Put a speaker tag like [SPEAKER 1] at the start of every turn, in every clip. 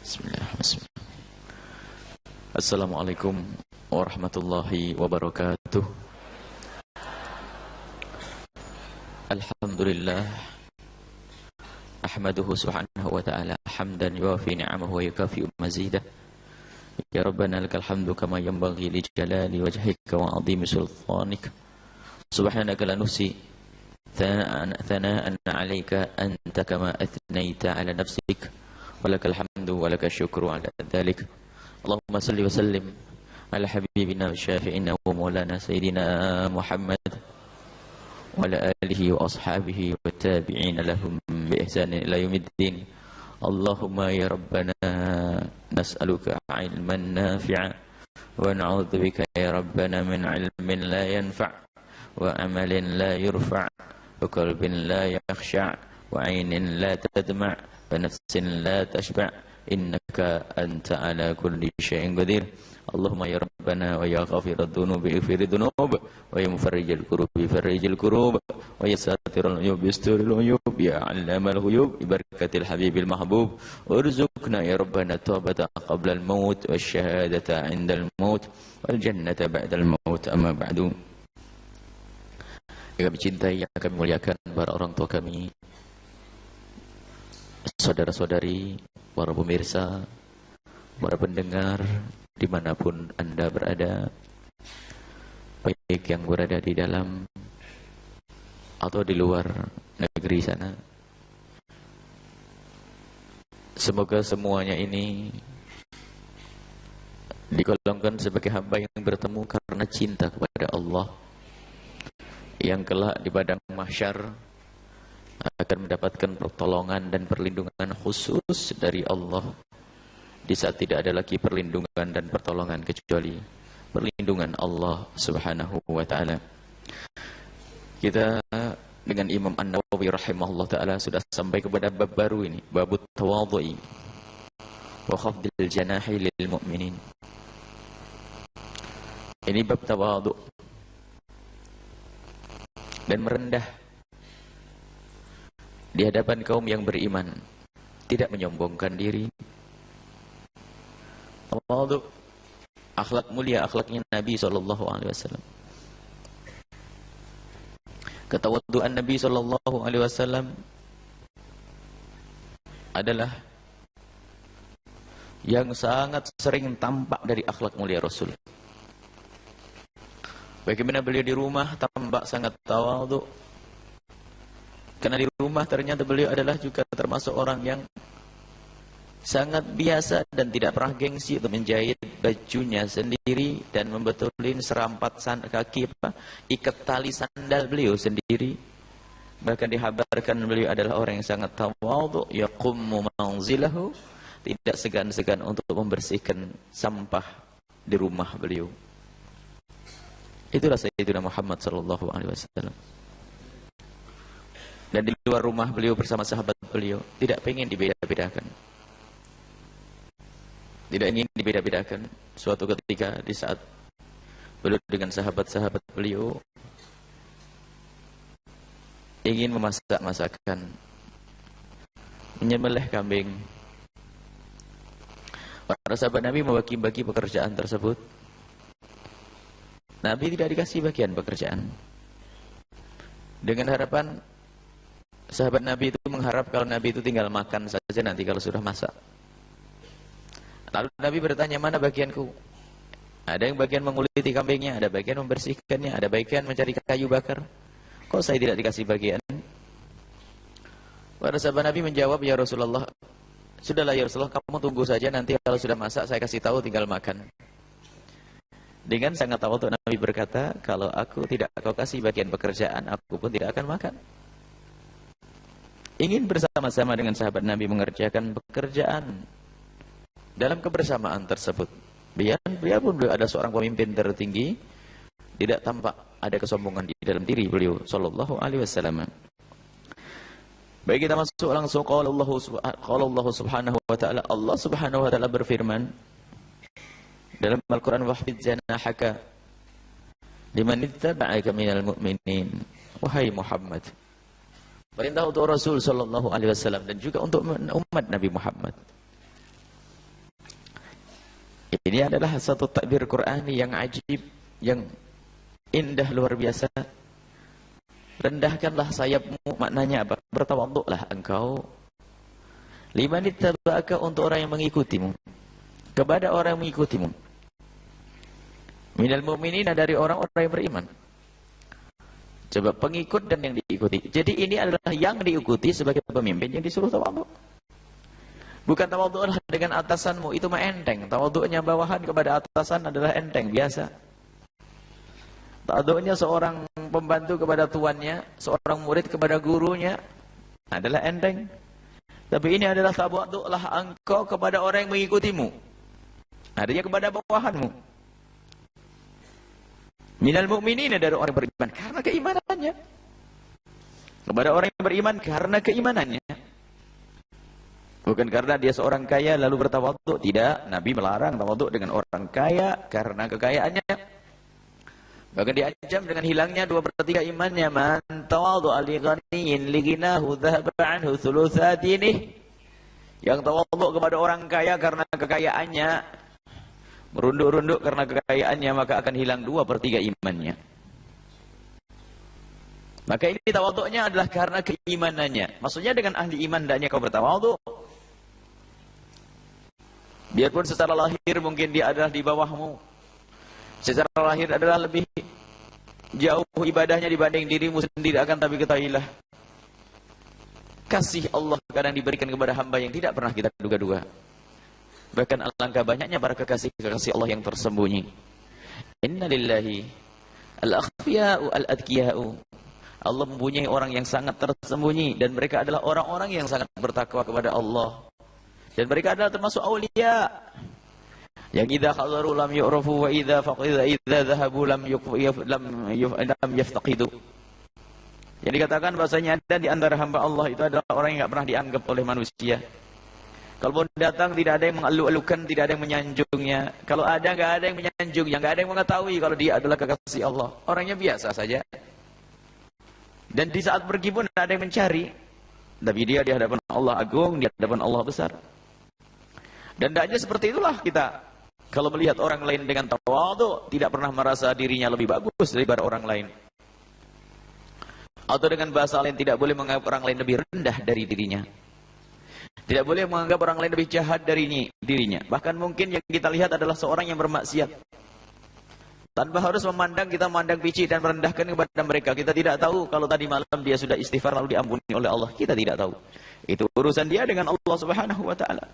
[SPEAKER 1] Bismillah. Assalamualaikum warahmatullahi wabarakatuh. Alhamdulillah, ahmaduhu subhanahu wa ta'ala hamdan yuwafi ni'amahu wa yukafi'u mazidah. Ya Rabbana lakal hamdu kama yanbaghi li jalali wajhika wa 'azimi sultanik. Subhanaka la nuhsi thana'an 'alaika anta kama athnayta 'ala nafsik. Walakal hamdu walakal syukru 'ala dzalik. Allahumma salli wa sallim ala habibina wa syafi'ina wa maulana sayyidina Muhammad wa ala alihi wa ashabihi wa tabi'ina lahum bi ihsanin ila yaumiddin. Allahumma ya Rabbana nas'aluka ilman nafi'a wa na'udzubika ya Rabbana min ilmin la yanfa' wa amalin la yurfa' wa qalbin la yakhsha' wa 'ainin la tadma' wa nafsin la tashba' innaka anta ala kulli syai'in qadir. Allahumma ya Rabbana wa ya ghafirar dhunubi ighfir dhunub wa ya mufarrijal kurubi farrijil kurub wa ya satiral uyub isturil uyub ya 'allamal ghuyub bi barakatil habibil mahbub urzuqna ya Rabbana taubata qabla al maut wasyahadata 'inda al maut wal jannata ba'da al maut. Amma ba'du. Yang kami cintai, yang kami muliakan para orang tua kami, saudara-saudari, para pemirsa, para pendengar, dimanapun Anda berada, baik yang berada di dalam atau di luar negeri sana. Semoga semuanya ini digolongkan sebagai hamba yang bertemu karena cinta kepada Allah, yang kelak di padang mahsyar akan mendapatkan pertolongan dan perlindungan khusus dari Allah, di saat tidak ada lagi perlindungan dan pertolongan kecuali perlindungan Allah subhanahu wa ta'ala. Kita dengan Imam An-Nawawi rahimahullah ta'ala sudah sampai kepada bab baru ini, babut tawadhu'i wa khafdil janahi lil mu'minin. Ini bab tawadhu' dan merendah di hadapan kaum yang beriman, tidak menyombongkan diri. Tawadhu, akhlak mulia, akhlaknya Nabi SAW. Ketawadhuan Nabi SAW adalah yang sangat sering tampak dari akhlak mulia Rasul. Bagaimana beliau di rumah tampak sangat tawadhu, karena di rumah ternyata beliau adalah juga termasuk orang yang sangat biasa dan tidak pernah gengsi untuk menjahit bajunya sendiri dan membetulin serampat kaki, ikat tali sandal beliau sendiri. Bahkan dihabarkan beliau adalah orang yang sangat tawadhu, yaqummu manzilahu, tidak segan-segan untuk membersihkan sampah di rumah beliau. Itulah Sayyidina Muhammad sallallahu alaihi wasallam. Dan di luar rumah beliau bersama sahabat beliau tidak ingin dibeda-bedakan. Tidak ingin dibeda-bedakan. Suatu ketika di saat beliau dengan sahabat-sahabat beliau ingin memasak masakan, menyembelih kambing. Para sahabat Nabi membagi-bagi pekerjaan tersebut. Nabi tidak dikasih bagian pekerjaan. Dengan harapan sahabat Nabi itu mengharap kalau Nabi itu tinggal makan saja nanti kalau sudah masak. Lalu Nabi bertanya, mana bagianku? Ada yang bagian menguliti kambingnya, ada bagian membersihkannya, ada bagian mencari kayu bakar. Kok saya tidak dikasih bagian? Para sahabat Nabi menjawab, ya Rasulullah, sudahlah ya Rasulullah, kamu tunggu saja, nanti kalau sudah masak saya kasih tahu, tinggal makan. Dengan sangat tawadhu Nabi berkata, kalau aku tidak kau kasih bagian pekerjaan, aku pun tidak akan makan. Ingin bersama-sama dengan sahabat Nabi mengerjakan pekerjaan dalam kebersamaan tersebut. Biarpun beliau ada seorang pemimpin tertinggi, tidak tampak ada kesombongan di dalam diri beliau sallallahu alaihi wasallam. Baik, kita masuk langsung qala Allah subhanahu wa ta'ala. Allah subhanahu wa ta'ala berfirman dalam Al-Quran, wahfidz janahaka liman ittaba'aka minal mu'minin. Wahai Muhammad, perintah untuk Rasul sallallahu alaihi wasallam dan juga untuk umat Nabi Muhammad, Ini adalah satu takbir Qur'ani yang ajib, yang indah luar biasa. Rendahkanlah sayapmu, maknanya apa? Bertawaduklah engkau. Liman ittaba'aka, untuk orang yang mengikutimu. Kepada orang yang mengikutimu. Minal mu'minina, dari orang-orang yang beriman. Coba pengikut dan yang diikuti. Jadi ini adalah yang diikuti sebagai pemimpin yang disuruh tawaduk. Bukan tawaduklah dengan atasanmu, itu mah enteng. Tawaduknya bawahan kepada atasan adalah enteng, biasa. Tawaduknya seorang pembantu kepada tuannya, seorang murid kepada gurunya adalah enteng. Tapi ini adalah tawaduklah engkau kepada orang yang mengikutimu. Adanya kepada bawahanmu. Minal mu'minina, dari orang beriman karena keimanannya. Kepada orang yang beriman karena keimanannya. Bukan karena dia seorang kaya lalu bertawaduk. Tidak, Nabi melarang tawaduk dengan orang kaya karena kekayaannya. Bahkan diancam dengan hilangnya 2/3 imannya. Man tawaddu'a li ghaniyyin li ghinahu dhahaba anhu thulutsa dinih. Yang tawaduk kepada orang kaya karena kekayaannya, merunduk-runduk karena kekayaannya, maka akan hilang 2/3 imannya. Maka ini tawaduknya adalah karena keimanannya. Maksudnya dengan ahli iman hendaknya kau bertawaduk. Biarpun secara lahir mungkin dia adalah di bawahmu. Secara lahir adalah lebih jauh ibadahnya dibanding dirimu sendiri, akan tapi ketahuilah, kasih Allah kadang diberikan kepada hamba yang tidak pernah kita duga-duga. Bahkan alangkah banyaknya para kekasih-kekasih Allah yang tersembunyi. Inna lillahi al-akhfiya'u al-adkiya'u. Allah mempunyai orang yang sangat tersembunyi, dan mereka adalah orang-orang yang sangat bertakwa kepada Allah. Dan mereka adalah termasuk aulia. Yang idza khadaru lam yu'rafu wa idza dhahabu lam yaftaqidu. Jadi katakan bahasanya ada di antara hamba Allah itu adalah orang yang tidak pernah dianggap oleh manusia. Kalau datang tidak ada yang mengalu-alukan, tidak ada yang menyanjungnya. Kalau ada, nggak ada yang menyanjungnya, nggak ada yang mengetahui kalau dia adalah kekasih Allah. Orangnya biasa saja. Dan di saat pergi pun tidak ada yang mencari. Tapi dia di hadapan Allah agung, di hadapan Allah besar. Dan tidaknya seperti itulah kita. Kalau melihat orang lain dengan tawadhu, tidak pernah merasa dirinya lebih bagus daripada orang lain. Atau dengan bahasa lain, tidak boleh menganggap orang lain lebih rendah dari dirinya. Tidak boleh menganggap orang lain lebih jahat dari dirinya. Bahkan mungkin yang kita lihat adalah seorang yang bermaksiat. Tanpa harus kita memandang pici dan merendahkan kepada mereka. Kita tidak tahu kalau tadi malam dia sudah istighfar lalu diampuni oleh Allah. Kita tidak tahu. Itu urusan dia dengan Allah Subhanahu wa ta'ala.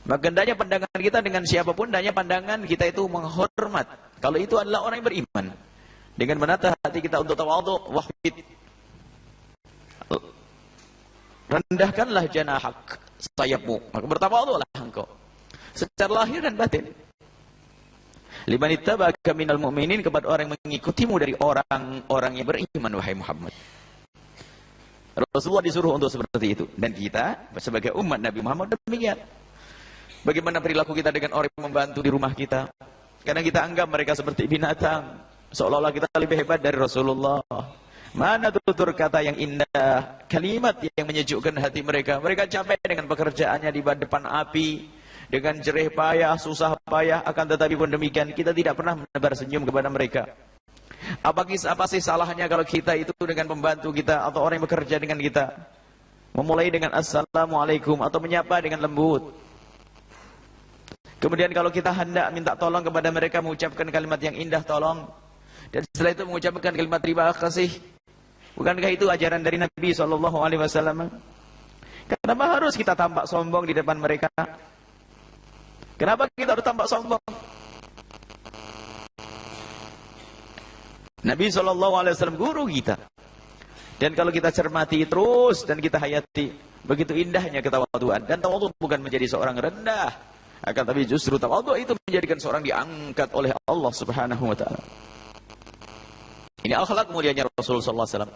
[SPEAKER 1] Maka hendaknya pandangan kita dengan siapapun, hendaknya pandangan kita itu menghormat. Kalau itu adalah orang yang beriman. Dengan menata hati kita untuk tawadhu, wahfid. Rendahkanlah janahak, sayapmu. Maka bertawadhulah engkau. Secara lahir dan batin. Liman ittaba'aka minal mu'minin, kepada orang yang mengikutimu dari orang-orang yang beriman, wahai Muhammad. Rasulullah disuruh untuk seperti itu. Dan kita sebagai umat Nabi Muhammad demikian. Bagaimana perilaku kita dengan orang yang membantu di rumah kita? Karena kita anggap mereka seperti binatang, seolah-olah kita lebih hebat dari Rasulullah. Mana tutur kata yang indah, kalimat yang menyejukkan hati mereka. Mereka capek dengan pekerjaannya di depan api, dengan jerih payah, susah payah. Akan tetapi pun demikian, kita tidak pernah menebar senyum kepada mereka. Apa sih salahnya kalau kita itu dengan pembantu kita atau orang yang bekerja dengan kita memulai dengan assalamualaikum atau menyapa dengan lembut. Kemudian kalau kita hendak minta tolong kepada mereka, mengucapkan kalimat yang indah, tolong. Dan setelah itu mengucapkan kalimat terima kasih. Bukankah itu ajaran dari Nabi SAW? Kenapa harus kita tampak sombong di depan mereka? Kenapa kita harus tampak sombong? Nabi SAW guru kita. Dan kalau kita cermati terus dan kita hayati, begitu indahnya ketawaduan. Dan tawadhu bukan menjadi seorang rendah. Akan tapi justru tawadhu itu menjadikan seorang diangkat oleh Allah Subhanahu wa ta'ala. Ini akhlak mulianya Rasulullah SAW.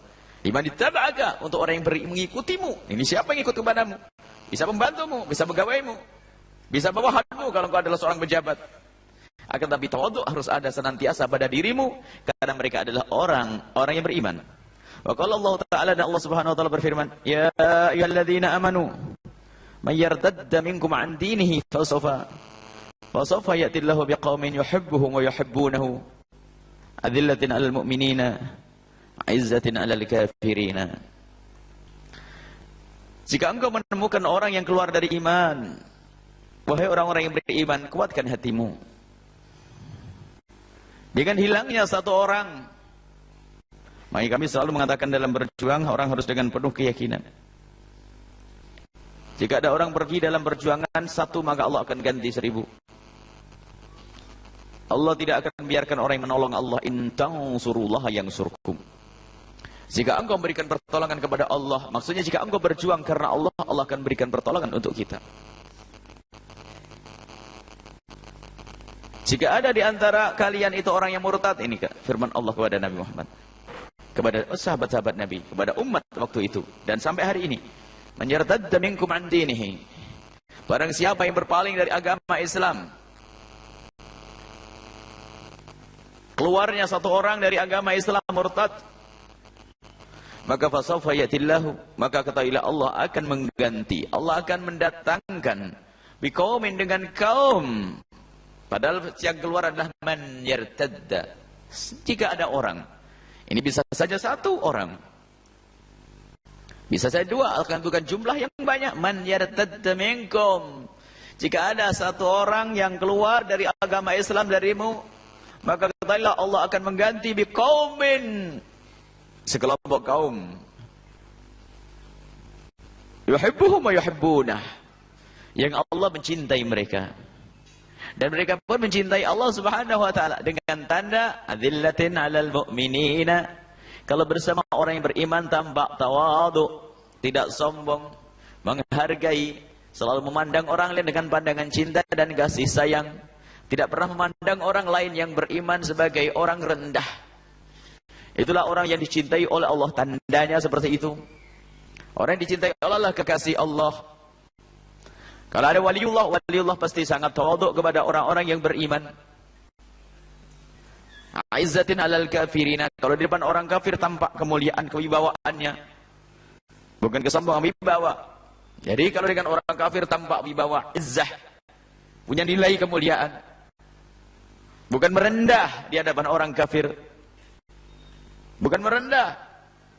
[SPEAKER 1] Liman ittaba'aka, untuk orang yang mengikutimu. Ini siapa yang ikut kepadamu? Bisa pembantumu, bisa pegawaimu, bisa bawahanmu kalau engkau adalah seorang pejabat. Akan tapi tawadhu harus ada senantiasa pada dirimu, karena mereka adalah orang yang beriman. Wa qala Allah Ta'ala, dan Allah Subhanahu wa ta'ala berfirman, ya ayyuhalladzina amanu may yartadda minkum an dinihi fasawfa Wa sawfa ya'tillahu biqaumin yuhibbuhum wa yuhibbunahu adillatin 'alal mu'minina 'izzatin 'alal kafirina. Jika engkau menemukan orang yang keluar dari iman, wahai orang-orang yang beriman, kuatkan hatimu. Dengan hilangnya satu orang, maka kami selalu mengatakan dalam berjuang, orang harus dengan penuh keyakinan. Jika ada orang pergi dalam perjuangan satu, maka Allah akan ganti 1000. Allah tidak akan biarkan orang yang menolong Allah. In tansurullaha yansurkum. Jika engkau memberikan pertolongan kepada Allah, maksudnya jika engkau berjuang karena Allah, Allah akan berikan pertolongan untuk kita. Jika ada di antara kalian itu orang yang murtad, ini firman Allah kepada Nabi Muhammad, kepada sahabat-sahabat Nabi, kepada umat waktu itu, dan sampai hari ini, man yartadda minkum an dinihi, barang siapa yang berpaling dari agama Islam, keluarnya satu orang dari agama Islam murtad, maka fasawfa yatillahu, maka ketahuilah Allah akan mengganti, Allah akan mendatangkan biqaumin, dengan kaum, padahal yang keluar adalah man yartadda. Jika ada orang, ini bisa saja satu orang, bisa saja dua, akan bukan jumlah yang banyak. Man yartadda minkum, jika ada satu orang yang keluar dari agama Islam darimu, maka ketahuilah Allah akan mengganti biqaumin, sekelompok kaum, yuhibbuhum wa yuhibbunah, yang Allah mencintai mereka dan mereka pun mencintai Allah Subhanahu wa taala, dengan tanda adillatin 'alal mu'minina, kalau bersama orang yang beriman tampak tawadhu, tidak sombong, menghargai, selalu memandang orang lain dengan pandangan cinta dan kasih sayang, tidak pernah memandang orang lain yang beriman sebagai orang rendah. Itulah orang yang dicintai oleh Allah, tandanya seperti itu. Orang yang dicintai oleh Allah, kekasih Allah. Kalau ada waliullah, waliullah pasti sangat tawadhu kepada orang-orang yang beriman. Aizzatin 'alal kafirina, kalau di depan orang kafir tampak kemuliaan, kewibawaannya, bukan kesombongan, wibawa. Jadi kalau dengan orang kafir tampak wibawa, izzah, punya nilai kemuliaan, bukan merendah di hadapan orang kafir, bukan merendah,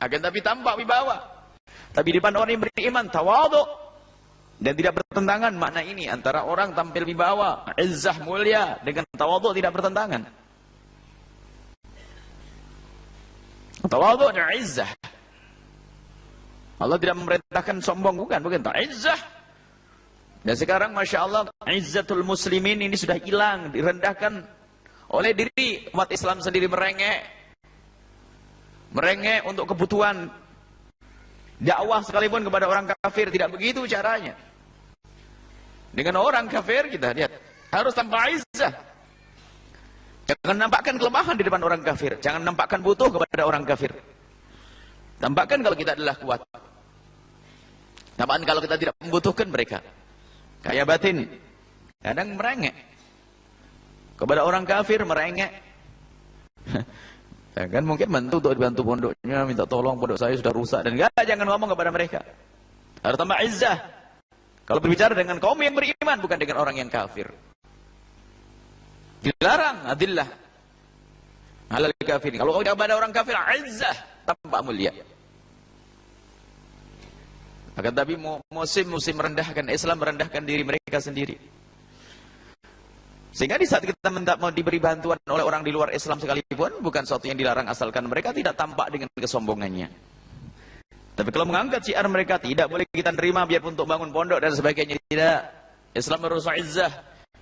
[SPEAKER 1] akan tapi tampak wibawa. Tapi di depan orang yang beriman tawadhu, dan tidak bertentangan makna ini antara orang tampil wibawa, izzah, mulia, dengan tawadhu tidak bertentangan. Tawadhu dan izzah, Allah tidak memerintahkan sombong, bukan izzah. Dan sekarang Masya Allah, izzatul muslimin ini sudah hilang, direndahkan oleh diri umat Islam sendiri, merengek untuk kebutuhan dakwah sekalipun kepada orang kafir. Tidak begitu caranya. Dengan orang kafir kita lihat harus tanpa izzah. Jangan nampakkan kelemahan di depan orang kafir, jangan nampakkan butuh kepada orang kafir. Tampakkan kalau kita adalah kuat, tampakkan kalau kita tidak membutuhkan mereka. Kaya batin, kadang merengek kepada orang kafir, merengek. Kan mungkin bantu untuk dibantu pondoknya, minta tolong pondok saya sudah rusak, dan jangan ngomong kepada mereka. Harus tambah izzah. Kalau berbicara dengan kaum yang beriman, bukan dengan orang yang kafir. Dilarang adillah 'alal kafirin. Kalau kepada orang kafir, izzah, tampak mulia. Akan tapi musim merendahkan Islam, merendahkan diri mereka sendiri. Sehingga di saat kita mau diberi bantuan oleh orang di luar Islam sekalipun, bukan sesuatu yang dilarang, asalkan mereka tidak tampak dengan kesombongannya. Tapi kalau mengangkat syiar mereka, tidak boleh kita terima biarpun untuk bangun pondok dan sebagainya. Tidak. Islam merusak izzah,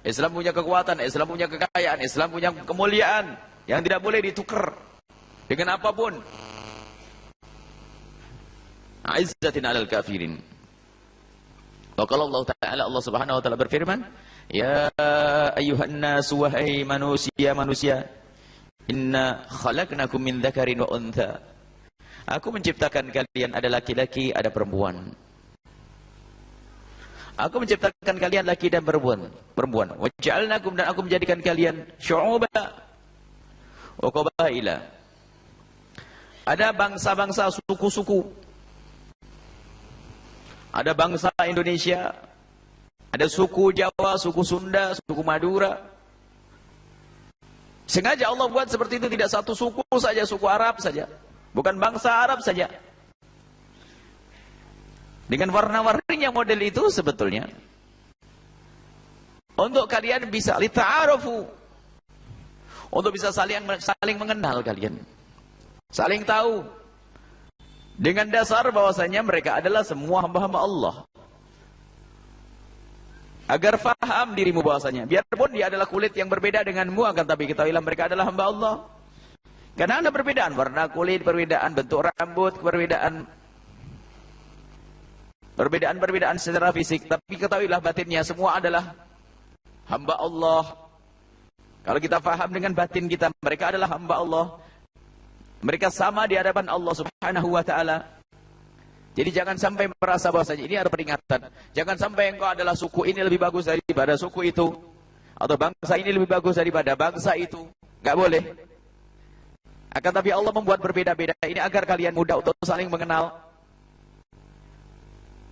[SPEAKER 1] Islam punya kekuatan, Islam punya kekayaan, Islam punya kemuliaan yang tidak boleh ditukar dengan apapun. Aizzatin 'alal kafirin. Kalau Allah Ta'ala, Allah Subhanahu wa taala berfirman, ya ayyuhan nas, wahai manusia, inna khalaqnakum min dzakarin wa untha. Aku menciptakan kalian ada laki-laki, ada perempuan. Aku menciptakan kalian laki dan perempuan. Wa ja'alnakum, dan aku menjadikan kalian syu'uba wa qabaila. Ada bangsa-bangsa, suku-suku. Ada bangsa Indonesia,
[SPEAKER 2] Ada suku Jawa, suku Sunda, suku Madura. Sengaja Allah buat seperti itu, tidak satu suku saja, suku Arab saja. Bukan bangsa Arab saja. Dengan warna-warninya model itu sebetulnya. Untuk kalian bisa lita'arufu. Untuk bisa saling mengenal kalian. Saling tahu. Dengan dasar bahwasanya mereka adalah semua hamba-hamba Allah. Agar faham dirimu bahwasanya, biarpun dia adalah kulit yang berbeda denganmu, akan tapi ketahuilah mereka adalah hamba Allah. Karena ada perbedaan warna kulit, perbedaan bentuk rambut, perbedaan secara fisik, tapi ketahuilah batinnya semua adalah hamba Allah. Kalau kita faham dengan batin kita, mereka adalah hamba Allah. Mereka sama di hadapan Allah Subhanahu wa taala. Jadi jangan sampai merasa bahwasanya ini ada peringatan. Jangan sampai engkau adalah suku ini lebih bagus daripada suku itu, atau bangsa ini lebih bagus daripada bangsa itu. Enggak boleh. Akan tapi Allah membuat berbeda-beda ini agar kalian mudah untuk saling mengenal,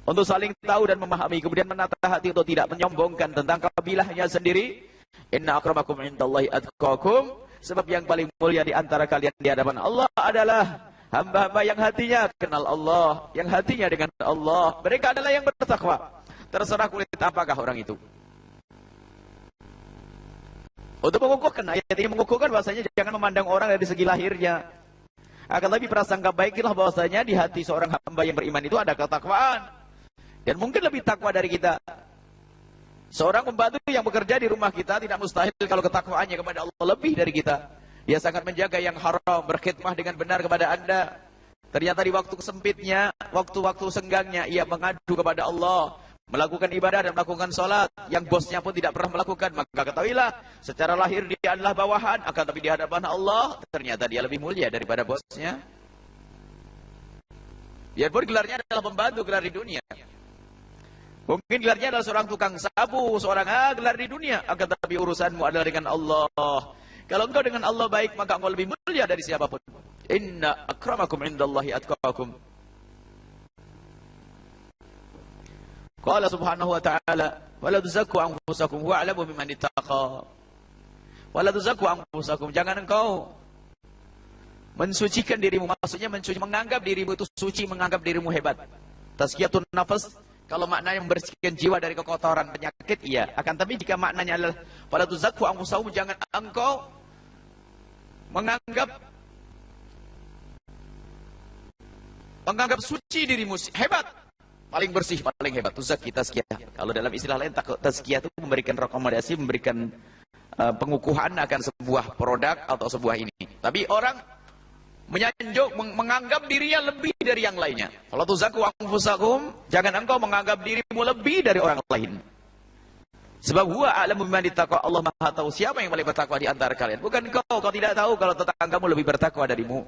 [SPEAKER 2] untuk saling tahu dan memahami, kemudian menata hati untuk tidak menyombongkan tentang kabilahnya sendiri. Inna akramakum indallahi atqakum. Sebab yang paling mulia di antara kalian di hadapan Allah adalah hamba-hamba yang hatinya kenal Allah, yang hatinya dengan Allah. Mereka adalah yang bertakwa. Terserah kulit apakah orang itu. Untuk mengukuhkan ayat ini, mengukuhkan bahwasanya jangan memandang orang dari segi lahirnya. Akan tapi prasangka baiklah bahwasanya di hati seorang hamba yang beriman itu ada ketakwaan. Dan mungkin lebih takwa dari kita. Seorang pembantu yang bekerja di rumah kita tidak mustahil kalau ketakwaannya kepada Allah lebih dari kita. Dia sangat menjaga yang haram, berkhidmah dengan benar kepada Anda. Ternyata di waktu sempitnya, waktu-waktu senggangnya, ia mengadu kepada Allah, melakukan ibadah dan melakukan sholat, yang bosnya pun tidak pernah melakukan. Maka ketahuilah, secara lahir dia adalah bawahan, akan tapi di hadapan Allah, ternyata dia lebih mulia daripada bosnya. Biarpun gelarnya adalah pembantu, gelar di dunia. Mungkin gelarnya adalah seorang tukang sapu, seorang gelar di dunia, akan tapi urusanmu adalah dengan Allah. Kalau engkau dengan Allah baik, maka engkau lebih mulia dari siapapun. Inna akramakum indallahi atqakum. Qala subhanahu wa ta'ala, wala tuzakku anfusakum wa'lamu biman ittaqa. Wala tuzakku anfusakum, jangan engkau mensucikan dirimu, maksudnya menganggap dirimu itu suci, menganggap dirimu hebat. Tazkiyatun nafas, kalau maknanya membersihkan jiwa dari kekotoran penyakit, iya. Akan tapi jika maknanya adalah wala tuzakku anfusakum, jangan engkau menganggap suci dirimu hebat, paling bersih, paling hebat. Tuzaki, tazkiyah. Kalau dalam istilah lain, tazkiyah itu memberikan rekomendasi, memberikan pengukuhan akan sebuah produk atau sebuah ini. Tapi orang menyanjung, menganggap dirinya lebih dari yang lainnya. Kalau tuzaku anfusakum, jangan engkau menganggap dirimu lebih dari orang lain. Sebab huwa a'lamu biman ittaqa, Allah Maha tahu siapa yang paling bertakwa di antara kalian. Bukan kau tidak tahu kalau tetanggamu lebih bertakwa darimu.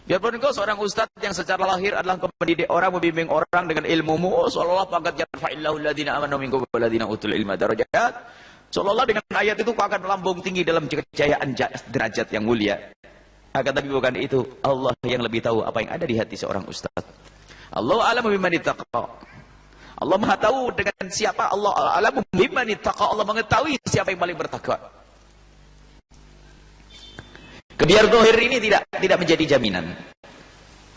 [SPEAKER 2] Biarpun engkau seorang ustaz yang secara lahir adalah mendidik orang, membimbing orang dengan ilmumu, seolah-olah pangkat yarfa'illahu alladziina aamanu minkum walladziina utul ilma darajat. Seolah-olah dengan ayat itu kau akan melambung tinggi dalam kejayaan derajat yang mulia. Akan tapi bukan itu. Allah yang lebih tahu apa yang ada di hati seorang ustaz. Allah a'lamu biman ittaqa. Allah Maha tahu dengan siapa. Allah a'lamu biman ittaqa. Allah mengetahui siapa yang paling bertakwa. Kebiar zahir ini tidak menjadi jaminan.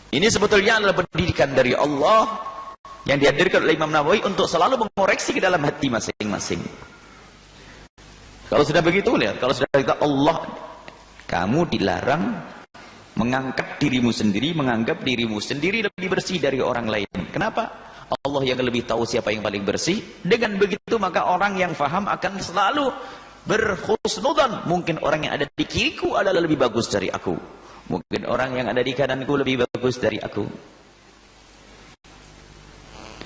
[SPEAKER 2] Ini sebetulnya adalah pendidikan dari Allah yang dihadirkan oleh Imam Nawawi untuk selalu mengoreksi ke dalam hati masing-masing. Kalau sudah begitu, lihat, kalau sudah kita Allah, kamu dilarang mengangkat dirimu sendiri, menganggap dirimu sendiri lebih bersih dari orang lain. Kenapa? Allah yang lebih tahu siapa yang paling bersih. Dengan begitu maka orang yang faham akan selalu berhusnudzan. Mungkin orang yang ada di kiriku adalah lebih bagus dari aku. Mungkin orang yang ada di kananku lebih bagus dari aku.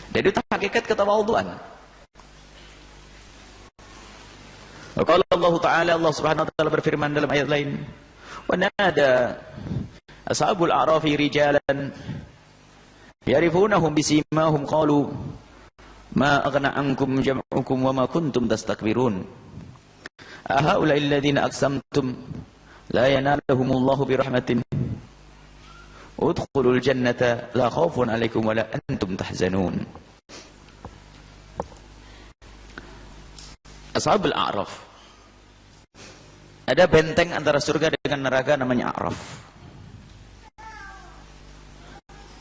[SPEAKER 2] Dan itu hakikat ketawadhuan. Qala Allah Ta'ala, Allah Subhanahu wa taala berfirman dalam ayat lain, "Wa nada ashabul a'rafi rijalan ya'rifunahum bisimahum qalu ma aghna ankum jam'ukum wa ma kuntum tastakbirun. Ahaula'il ladzina aqsamtum la yanaluhumullahu birahmatin. Udkhulul jannata la khaufun 'alaikum wa la antum tahzanun." Ashabul A'raf. Ada benteng antara surga dengan neraka namanya A'raf.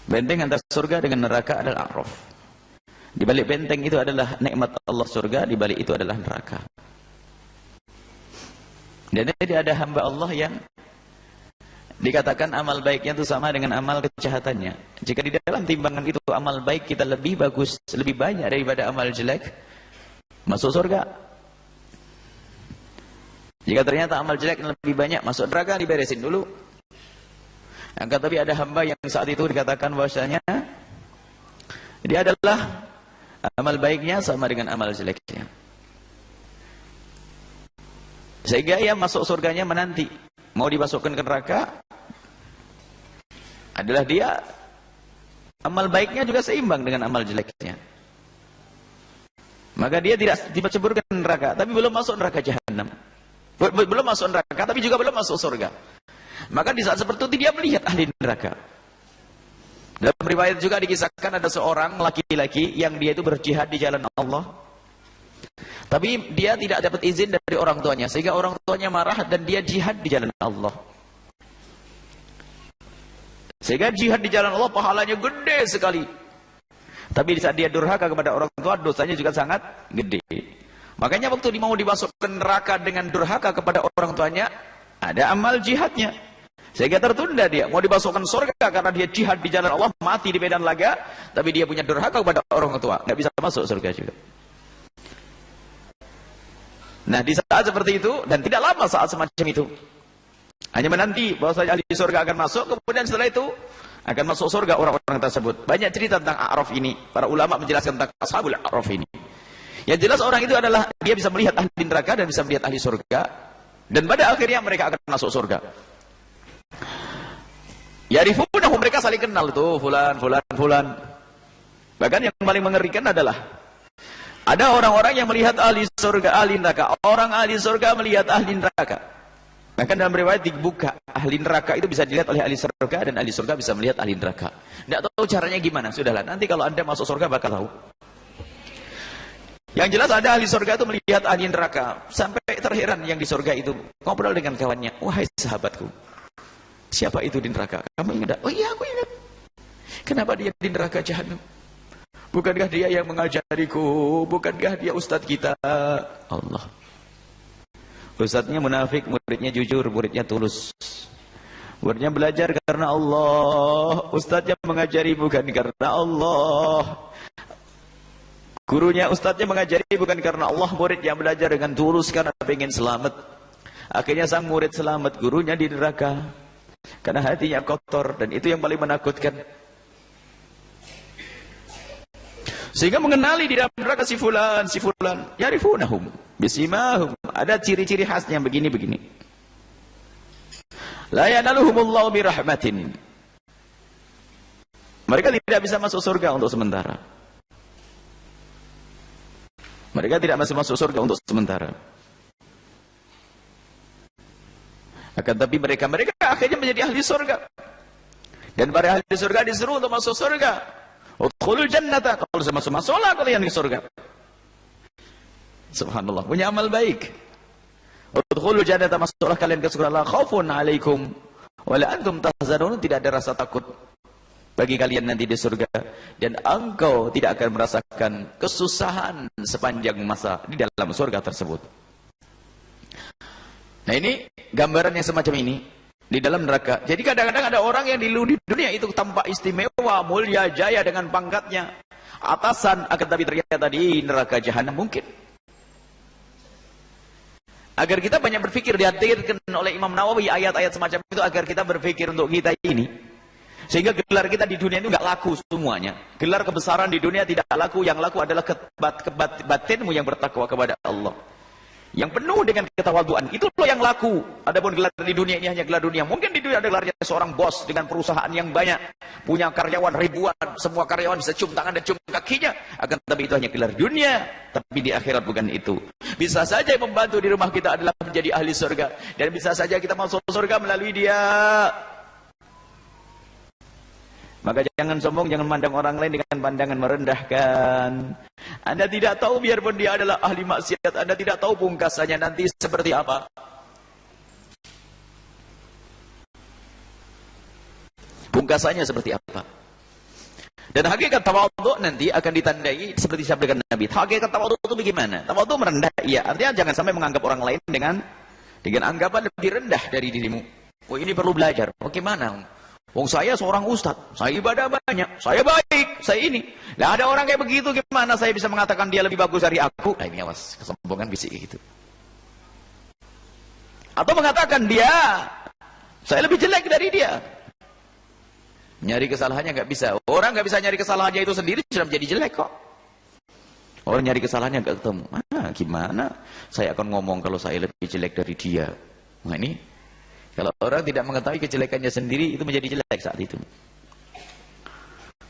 [SPEAKER 2] Benteng antara surga dengan neraka adalah A'raf. Di balik benteng itu adalah nikmat Allah surga, di balik itu adalah neraka. Dan tidak ada hamba Allah yang dikatakan amal baiknya itu sama dengan amal kejahatannya. Jika di dalam timbangan itu amal baik kita lebih bagus, lebih banyak daripada amal jelek, masuk surga. Jika ternyata amal jelek lebih banyak, masuk neraka, diberesin dulu. Angkat, tapi ada hamba yang saat itu dikatakan bahwasanya dia adalah amal baiknya sama dengan amal jeleknya. Sehingga ia masuk surganya menanti. Mau dimasukkan ke neraka, adalah dia amal baiknya juga seimbang dengan amal jeleknya. Maka dia tidak diceburkan ke neraka, tapi belum masuk neraka jahanam. Belum masuk neraka, tapi juga belum masuk surga. Maka di saat seperti itu dia melihat ahli neraka. Dalam riwayat juga dikisahkan ada seorang laki-laki yang dia itu berjihad di jalan Allah. Tapi dia tidak dapat izin dari orang tuanya, sehingga orang tuanya marah dan dia jihad di jalan Allah. Sehingga jihad di jalan Allah pahalanya gede sekali. Tapi di saat dia durhaka kepada orang tua, dosanya juga sangat gede. Makanya waktu dia mau dimasukkan neraka dengan durhaka kepada orang tuanya, ada amal jihadnya. Sehingga tertunda dia. Mau dimasukkan surga karena dia jihad di jalan Allah, mati di medan laga, tapi dia punya durhaka kepada orang tua, nggak bisa masuk surga juga. Nah, di saat seperti itu, dan tidak lama saat semacam itu, hanya menanti bahwasanya ahli surga akan masuk, kemudian setelah itu akan masuk surga orang-orang tersebut. Banyak cerita tentang A'raf ini. Para ulama menjelaskan tentang Ashabul A'raf ini. Yang jelas orang itu adalah dia bisa melihat ahli neraka dan bisa melihat ahli surga, dan pada akhirnya mereka akan masuk surga. Ya'rifunahu, mereka saling kenal tuh, fulan, fulan, fulan. Bahkan yang paling mengerikan adalah ada orang-orang yang melihat ahli surga, ahli neraka. Orang ahli surga melihat ahli neraka. Bahkan dalam riwayat dibuka, ahli neraka itu bisa dilihat oleh ahli surga, dan ahli surga bisa melihat ahli neraka. Tidak tahu caranya gimana, sudahlah. Nanti kalau Anda masuk surga bakal tahu. Yang jelas ada ahli surga itu melihat ahli neraka. Sampai terheran yang di surga itu ngobrol dengan kawannya. Wahai sahabatku, siapa itu di neraka? Kamu ingat? Oh iya, aku ingat. Kenapa dia di neraka jahanam? Bukankah dia yang mengajariku? Bukankah dia ustadz kita? Allah. Ustadznya munafik, muridnya jujur, muridnya tulus. Muridnya belajar karena Allah. Ustadznya mengajari bukan karena Allah. Gurunya, ustadznya mengajari bukan karena Allah. Murid yang belajar dengan tulus karena ingin selamat. Akhirnya sang murid selamat, gurunya di neraka. Karena hatinya kotor, dan itu yang paling menakutkan. Sehingga mengenali di dalam neraka si fulan, ya'rifunahum bisimahum. Ada ciri-ciri khasnya begini-begini. La yanaluhumullahu birahmatin. Mereka tidak bisa masuk surga untuk sementara. Mereka tidak masih masuk surga untuk sementara. Akan tapi mereka akhirnya menjadi ahli surga. Dan para ahli surga disuruh untuk masuk surga. Udkhulul jannata, kalau saya masuklah kalian ke surga. Subhanallah, punya amal baik. Udkhulul jannata, masuklah kalian ke surga. La khaufun alaikum wa la antum tahzanun, tidak ada rasa takut bagi kalian nanti di surga, dan engkau tidak akan merasakan kesusahan sepanjang masa di dalam surga tersebut. Nah, ini gambaran yang semacam ini di dalam neraka. Jadi kadang-kadang ada orang yang di dunia itu tampak istimewa, mulia, jaya dengan pangkatnya, atasan, akan tapi ternyata di neraka jahanam mungkin. Agar kita banyak berpikir, dihadirkan oleh Imam Nawawi ayat-ayat semacam itu agar kita berpikir untuk kita ini. Sehingga gelar kita di dunia itu nggak laku semuanya. Gelar kebesaran di dunia tidak laku, yang laku adalah batinmu yang bertakwa kepada Allah. Yang penuh dengan ketawaduan, itu loh yang laku. Adapun gelar di dunia ini hanya gelar dunia. Mungkin di dunia ada gelarnya seorang bos dengan perusahaan yang banyak, punya karyawan ribuan, semua karyawan bisa cium tangan dan cium kakinya. Akan tapi itu hanya gelar dunia, tapi di akhirat bukan itu. Bisa saja yang membantu di rumah kita adalah menjadi ahli surga, dan bisa saja kita masuk surga melalui dia. Maka jangan sombong, jangan memandang orang lain dengan pandangan merendahkan. Anda tidak tahu biarpun dia adalah ahli maksiat, Anda tidak tahu pungkasannya nanti seperti apa. Pungkasannya seperti apa. Dan hakikat tawadhu nanti akan ditandai seperti sabda Nabi. Hakikat tawadhu itu bagaimana? Tawadhu merendah, iya. Artinya jangan sampai menganggap orang lain dengan anggapan lebih rendah dari dirimu. Oh, ini perlu belajar. Bagaimana? Wong saya seorang ustaz, saya ibadah banyak, saya baik, saya ini. Nah, ada orang kayak begitu, gimana saya bisa mengatakan dia lebih bagus dari aku? Nah, ini awas, kesombongan bisik gitu. Atau mengatakan dia, saya lebih jelek dari dia. Nyari kesalahannya nggak bisa. Orang nggak bisa nyari kesalahannya itu sendiri sudah menjadi jelek kok. Orang nyari kesalahannya nggak ketemu. Gimana? Saya akan ngomong kalau saya lebih jelek dari dia. Nah ini, kalau orang tidak mengetahui kejelekannya sendiri itu menjadi jelek saat itu.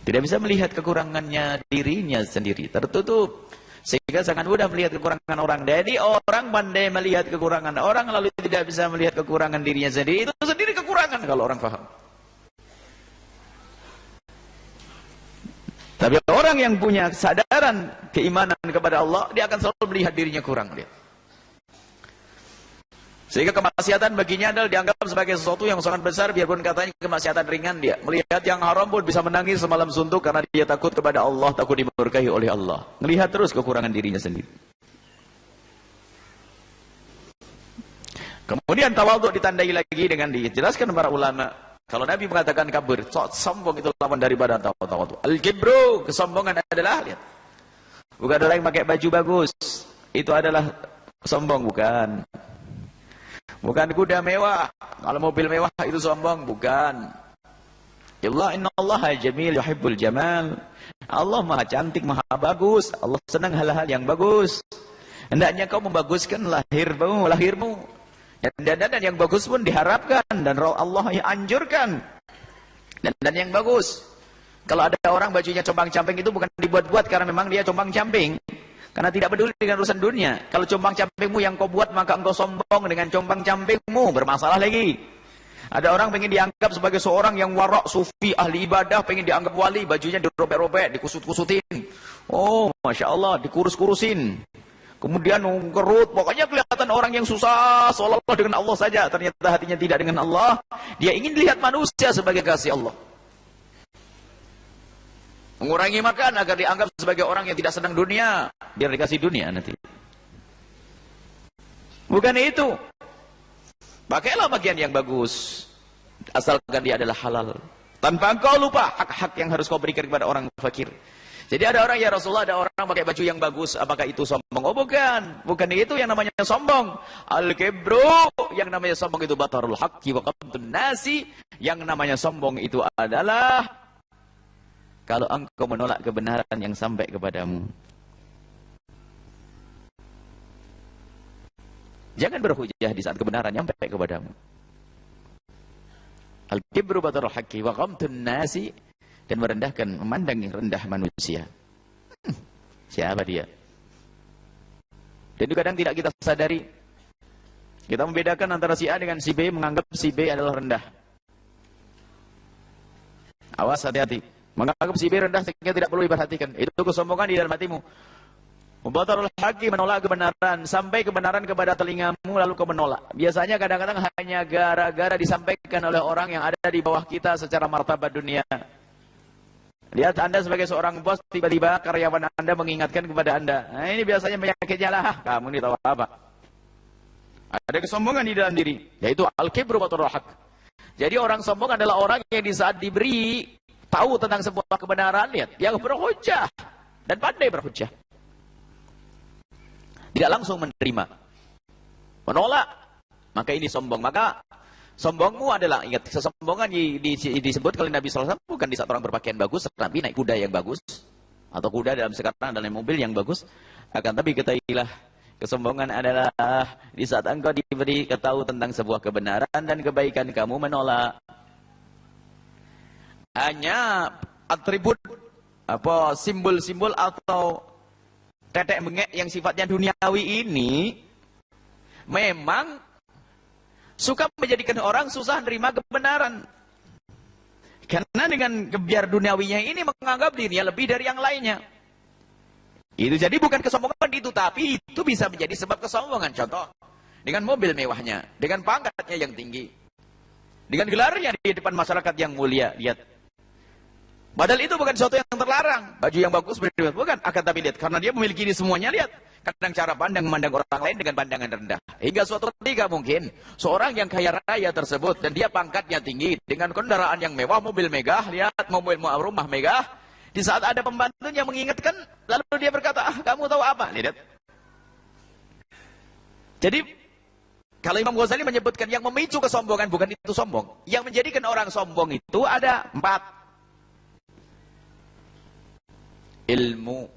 [SPEAKER 2] Tidak bisa melihat kekurangannya dirinya sendiri. Tertutup. Sehingga sangat mudah melihat kekurangan orang. Jadi orang pandai melihat kekurangan orang lalu tidak bisa melihat kekurangan dirinya sendiri. Itu sendiri kekurangan kalau orang paham. Tapi orang yang punya kesadaran keimanan kepada Allah, dia akan selalu melihat dirinya kurang dia. Sehingga kemaksiatan baginya adalah dianggap sebagai sesuatu yang sangat besar, biarpun katanya kemaksiatan ringan dia. Melihat yang haram pun bisa menangis semalam suntuk karena dia takut kepada Allah, takut dimurkai oleh Allah. Melihat terus kekurangan dirinya sendiri. Kemudian tawadhu ditandai lagi dengan dijelaskan para ulama. Kalau Nabi mengatakan kabur, sombong itu lawan daripada tawadhu. Al-kibru, kesombongan adalah, lihat. Bukan orang yang pakai baju bagus. Itu adalah sombong, bukan. Bukan kuda mewah. Kalau mobil mewah itu sombong, bukan. Inna Allah jamil yuhibbul jamal. Allah maha cantik, maha bagus. Allah senang hal-hal yang bagus. Hendaknya kau membaguskan lahirmu. Dan yang bagus pun diharapkan dan Allah anjurkan dan yang bagus. Kalau ada orang bajunya compang-camping itu bukan dibuat-buat karena memang dia compang-camping, karena tidak peduli dengan urusan dunia. Kalau compang-campingmu yang kau buat maka engkau sombong dengan compang-campingmu, bermasalah lagi. Ada orang pengen dianggap sebagai seorang yang warak, sufi, ahli ibadah, pengen dianggap wali, bajunya dirobek-robek, dikusut-kusutin. Oh, Masya Allah, dikurus-kurusin. Kemudian kerut, pokoknya kelihatan orang yang susah, seolah-olah dengan Allah saja. Ternyata hatinya tidak dengan Allah. Dia ingin lihat manusia sebagai kasih Allah. Mengurangi makan agar dianggap sebagai orang yang tidak senang dunia. Biar dikasih dunia nanti. Bukan itu. Pakailah bagian yang bagus. Asalkan dia adalah halal. Tanpa engkau lupa hak-hak yang harus kau berikan kepada orang fakir. Jadi ada orang, ya Rasulullah, ada orang pakai baju yang bagus, apakah itu sombong? Oh bukan, bukan itu yang namanya sombong. Al-kibru, yang namanya sombong itu batarul haqqi wa qamtun nasi. Yang namanya sombong itu adalah kalau engkau menolak kebenaran yang sampai kepadamu. Jangan berhujah di saat kebenaran yang sampai kepadamu. Al-kibru batarul haqqi wa qamtun nasi. Dan merendahkan, memandang yang rendah manusia. Siapa dia? Dan itu kadang tidak kita sadari. Kita membedakan antara si A dengan si B, menganggap si B adalah rendah. Awas, hati-hati. Menganggap si B rendah sehingga tidak perlu diperhatikan. Itu kesombongan di dalam hatimu. Mubatarul haqqi, menolak kebenaran. Sampai kebenaran kepada telingamu lalu kau menolak. Biasanya kadang-kadang hanya gara-gara disampaikan oleh orang yang ada di bawah kita secara martabat dunia. Lihat Anda sebagai seorang bos, tiba-tiba karyawan Anda mengingatkan kepada Anda. Nah ini biasanya penyakitnya lah, kamu ini tahu apa. Ada kesombongan di dalam diri, yaitu al-kibru batarul haqq. Jadi orang sombong adalah orang yang di saat diberi tahu tentang sebuah kebenaran, lihat, dia berhujjah dan pandai berhujjah. Tidak langsung menerima. Menolak, maka ini sombong. Maka sombongmu adalah, ingat, kesombongan disebut oleh Nabi SAW bukan di saat orang berpakaian bagus, tapi naik kuda yang bagus, atau kuda dalam sekarang dalam mobil yang bagus. Akan tapi ketahuilah, kesombongan adalah di saat engkau diberi ketahui tentang sebuah kebenaran dan kebaikan kamu menolak. Hanya atribut, simbol-simbol atau tetek bengek yang sifatnya duniawi ini memang suka menjadikan orang susah menerima kebenaran. Karena dengan kebiar duniawinya ini menganggap dirinya lebih dari yang lainnya. Itu jadi bukan kesombongan itu, tapi itu bisa menjadi sebab kesombongan. Contoh, dengan mobil mewahnya, dengan pangkatnya yang tinggi, dengan gelarnya di depan masyarakat yang mulia. Lihat. Padahal itu bukan sesuatu yang terlarang. Baju yang bagus, bukan. Akan tapi lihat, karena dia memiliki ini semuanya, lihat. Kadang cara pandang memandang orang lain dengan pandangan rendah. Hingga suatu ketika mungkin, seorang yang kaya raya tersebut, dan dia pangkatnya tinggi, dengan kendaraan yang mewah, mobil megah, lihat, mobil rumah megah. Di saat ada pembantunya mengingatkan, lalu dia berkata, kamu tahu apa? Lihat. Jadi, kalau Imam Ghazali menyebutkan yang memicu kesombongan, bukan itu sombong. Yang menjadikan orang sombong itu ada 4. Ilmu.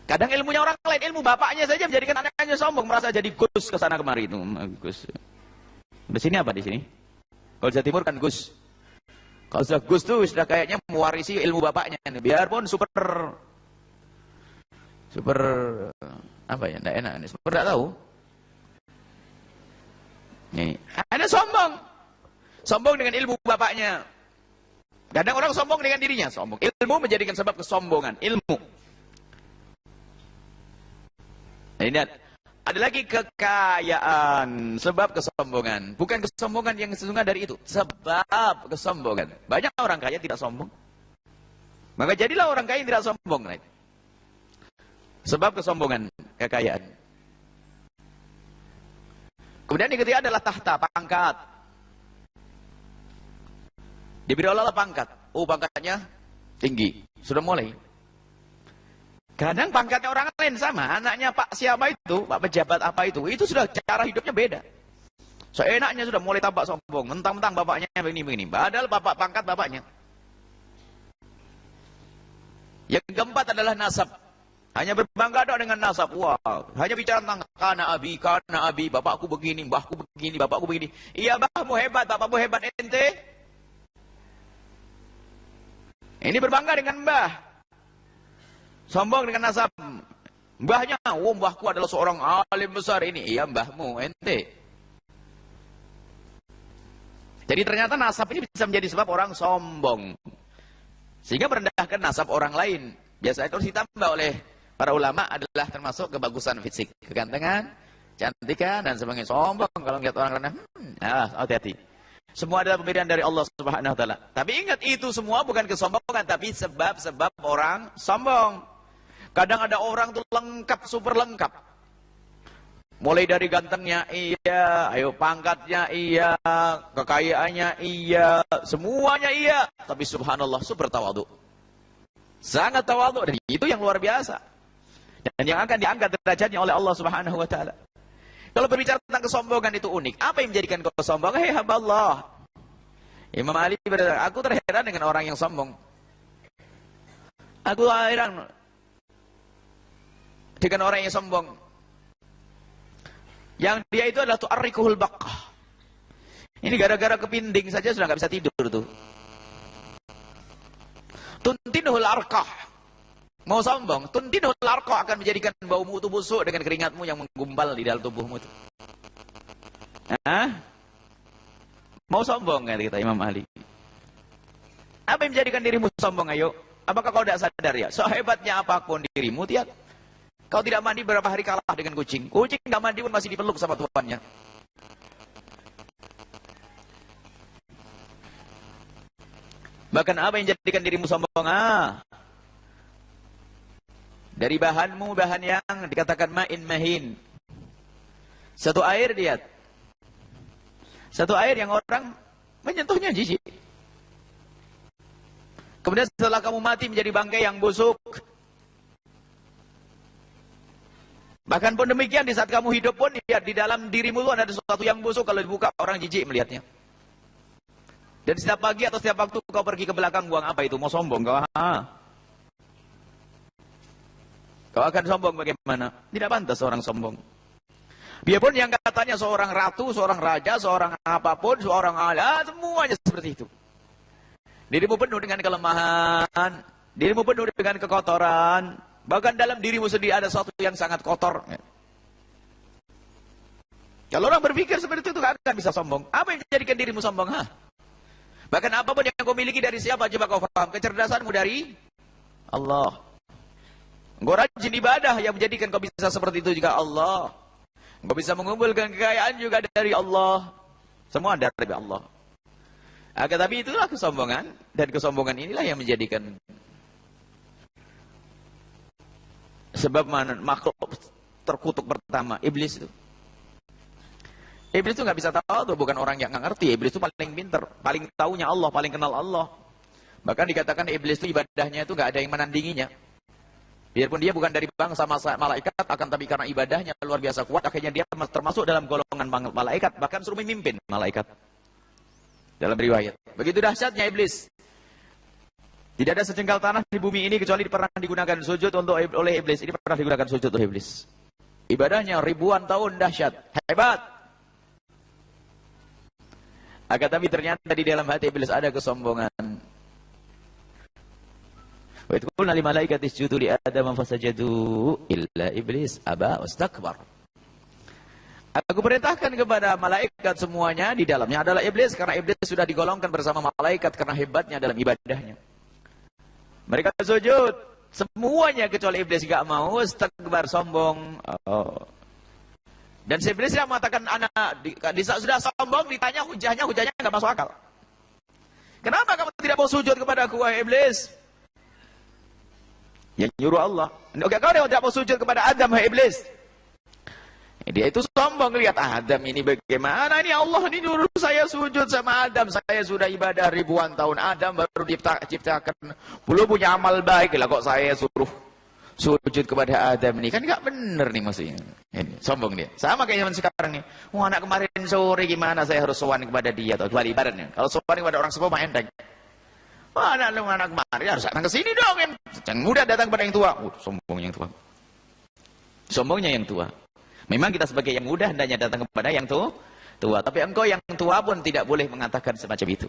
[SPEAKER 2] Kadang ilmunya orang lain, ilmu bapaknya saja menjadikan anaknya sombong, merasa jadi Gus ke sana kemari itu. Gus. Di sini apa di sini? Kalau Jawa Timur kan Gus. Kalau sudah Gus tuh sudah kayaknya mewarisi ilmu bapaknya. Biarpun super apa ya, tidak enak. Super tidak tahu. Nih, ada sombong. Sombong dengan ilmu bapaknya. Kadang orang sombong dengan dirinya. Sombong. Ilmu menjadikan sebab kesombongan. Ilmu. Nah, ini ada lagi kekayaan, sebab kesombongan. Bukan kesombongan yang sesungguhnya dari itu. Sebab kesombongan. Banyak orang kaya tidak sombong. Maka jadilah orang kaya yang tidak sombong. Sebab kesombongan, kekayaan. Kemudian yang ketiga adalah tahta, pangkat. Diberi Allah pangkat. Oh, pangkatnya tinggi. Sudah mulai. Kadang pangkatnya orang lain sama, anaknya Pak siapa itu, Pak pejabat apa itu sudah cara hidupnya beda. Seenaknya sudah mulai tampak sombong, mentang-mentang bapaknya begini-begini. Padahal bapak pangkat bapaknya. Yang keempat adalah nasab. Hanya berbangga dengan nasab. Wow. Hanya bicara tentang kana abi, bapakku begini, mbahku begini, bapakku begini. Iya, mbahmu hebat, bapakmu hebat, ente. Ini berbangga dengan mbah. Sombong dengan nasab. Mbahnya, mbahku adalah seorang alim besar ini. Iya, mbahmu, ente. Jadi ternyata nasab ini bisa menjadi sebab orang sombong. Sehingga merendahkan nasab orang lain. Biasanya terus ditambah oleh para ulama adalah termasuk kebagusan fisik. Kegantengan, cantikan, dan sebagainya. Sombong kalau melihat orang lain. Hati-hati. Semua adalah pemberian dari Allah Subhanahu wa Ta'ala. Tapi ingat, itu semua bukan kesombongan, tapi sebab-sebab orang sombong. Kadang ada orang tuh lengkap, super lengkap. Mulai dari gantengnya iya, ayo pangkatnya iya, kekayaannya iya, semuanya iya. Tapi subhanallah, super tawadhu. Sangat tawadhu, dan itu yang luar biasa. Dan yang akan diangkat derajatnya oleh Allah Subhanahu wa Ta'ala. Kalau berbicara tentang kesombongan itu unik. Apa yang menjadikan kesombongan? Hei hamba Allah. Imam Ali berkata, aku terheran dengan orang yang sombong. Aku heran dengan orang yang sombong. Yang dia itu adalah tu'arrikuhul baqah. Ini gara-gara kepinding saja sudah nggak bisa tidur tuh. Tuntinuhul arqah. Mau sombong, tuntinuhul arqah akan menjadikan baumu itu busuk dengan keringatmu yang menggumpal di dalam tubuhmu itu. Mau sombong kata Imam Ali. Apa yang menjadikan dirimu sombong, ayo? Apakah kau tidak sadar ya? Sehebatnya apapun dirimu, tiap kau tidak mandi berapa hari kalah dengan kucing. Kucing tidak mandi pun masih dipeluk sama tuannya. Bahkan apa yang jadikan dirimu sombong? Dari bahanmu, bahan yang dikatakan ma'in mahin. Satu air, lihat. Satu air yang orang menyentuhnya jijik. Kemudian setelah kamu mati menjadi bangkai yang busuk. Bahkan pun demikian, di saat kamu hidup pun, lihat di dalam dirimu itu ada sesuatu yang busuk, kalau dibuka orang jijik melihatnya. Dan setiap pagi atau setiap waktu kau pergi ke belakang, buang apa itu? Mau sombong kau? Kau akan sombong bagaimana? Tidak pantas orang sombong. Biarpun yang katanya seorang ratu, seorang raja, seorang apapun, seorang ala, semuanya seperti itu. Dirimu penuh dengan kelemahan, dirimu penuh dengan kekotoran. Bahkan dalam dirimu sendiri ada sesuatu yang sangat kotor. Kalau orang berpikir seperti itu, gak akan bisa sombong. Apa yang menjadikan dirimu sombong? Bahkan apapun yang kau miliki dari siapa, coba kau paham. Kecerdasanmu dari Allah. Engkau rajin ibadah yang menjadikan kau bisa seperti itu juga Allah. Engkau bisa mengumpulkan kekayaan juga dari Allah. Semua dari Allah. Akan tapi itulah kesombongan, dan kesombongan inilah yang menjadikan sebab makhluk terkutuk pertama, iblis itu. Iblis itu nggak bisa tahu tuh, bukan orang yang nggak ngerti. Iblis itu paling pintar, paling taunya Allah, paling kenal Allah. Bahkan dikatakan iblis itu ibadahnya itu nggak ada yang menandinginya. Biarpun dia bukan dari bangsa malaikat, akan tapi karena ibadahnya luar biasa kuat, akhirnya dia termasuk dalam golongan malaikat, bahkan suruh memimpin malaikat. Dalam riwayat. Begitu dahsyatnya iblis. Tidak ada sejengkal tanah di bumi ini kecuali pernah digunakan sujud oleh iblis. Ini pernah digunakan sujud oleh iblis. Ibadahnya ribuan tahun, dahsyat, hebat. Akan tapi ternyata di dalam hati iblis ada kesombongan. Wa idh qulna lil malaikati isjudu li adama fasajadu illa iblis aba wastakbar. Aku perintahkan kepada malaikat semuanya, di dalamnya adalah iblis, karena iblis sudah digolongkan bersama malaikat karena hebatnya dalam ibadahnya. Mereka sujud, semuanya kecuali iblis gak mau, wastakbar, sombong. Dan si iblis yang mengatakan anak sudah sombong, ditanya hujahnya gak masuk akal. Kenapa kamu tidak mau sujud kepada aku, wahai iblis? Yang nyuruh Allah. Oke, kau tidak mau sujud kepada Adam, wahai iblis. Dia itu sombong, lihat Adam ini bagaimana, ini Allah ini nyuruh saya sujud sama Adam. Saya sudah ibadah ribuan tahun, Adam baru diciptakan, belum punya amal baik, lah kok saya suruh sujud kepada Adam ini. Kan gak bener nih maksudnya. Ini, sombong dia. Sama kayak zaman sekarang nih. Wah, anak kemarin sore gimana saya harus sowan kepada dia, atau kembali ibaratnya. Kalau sowan kepada orang sepuh mah enteng. Wah, anak kemarin harus datang ke sini dong. Yang muda datang kepada yang tua. Sombongnya yang tua. Sombongnya yang tua. Memang kita sebagai yang muda hendaknya datang kepada yang tua. Tapi engkau yang tua pun tidak boleh mengatakan semacam itu.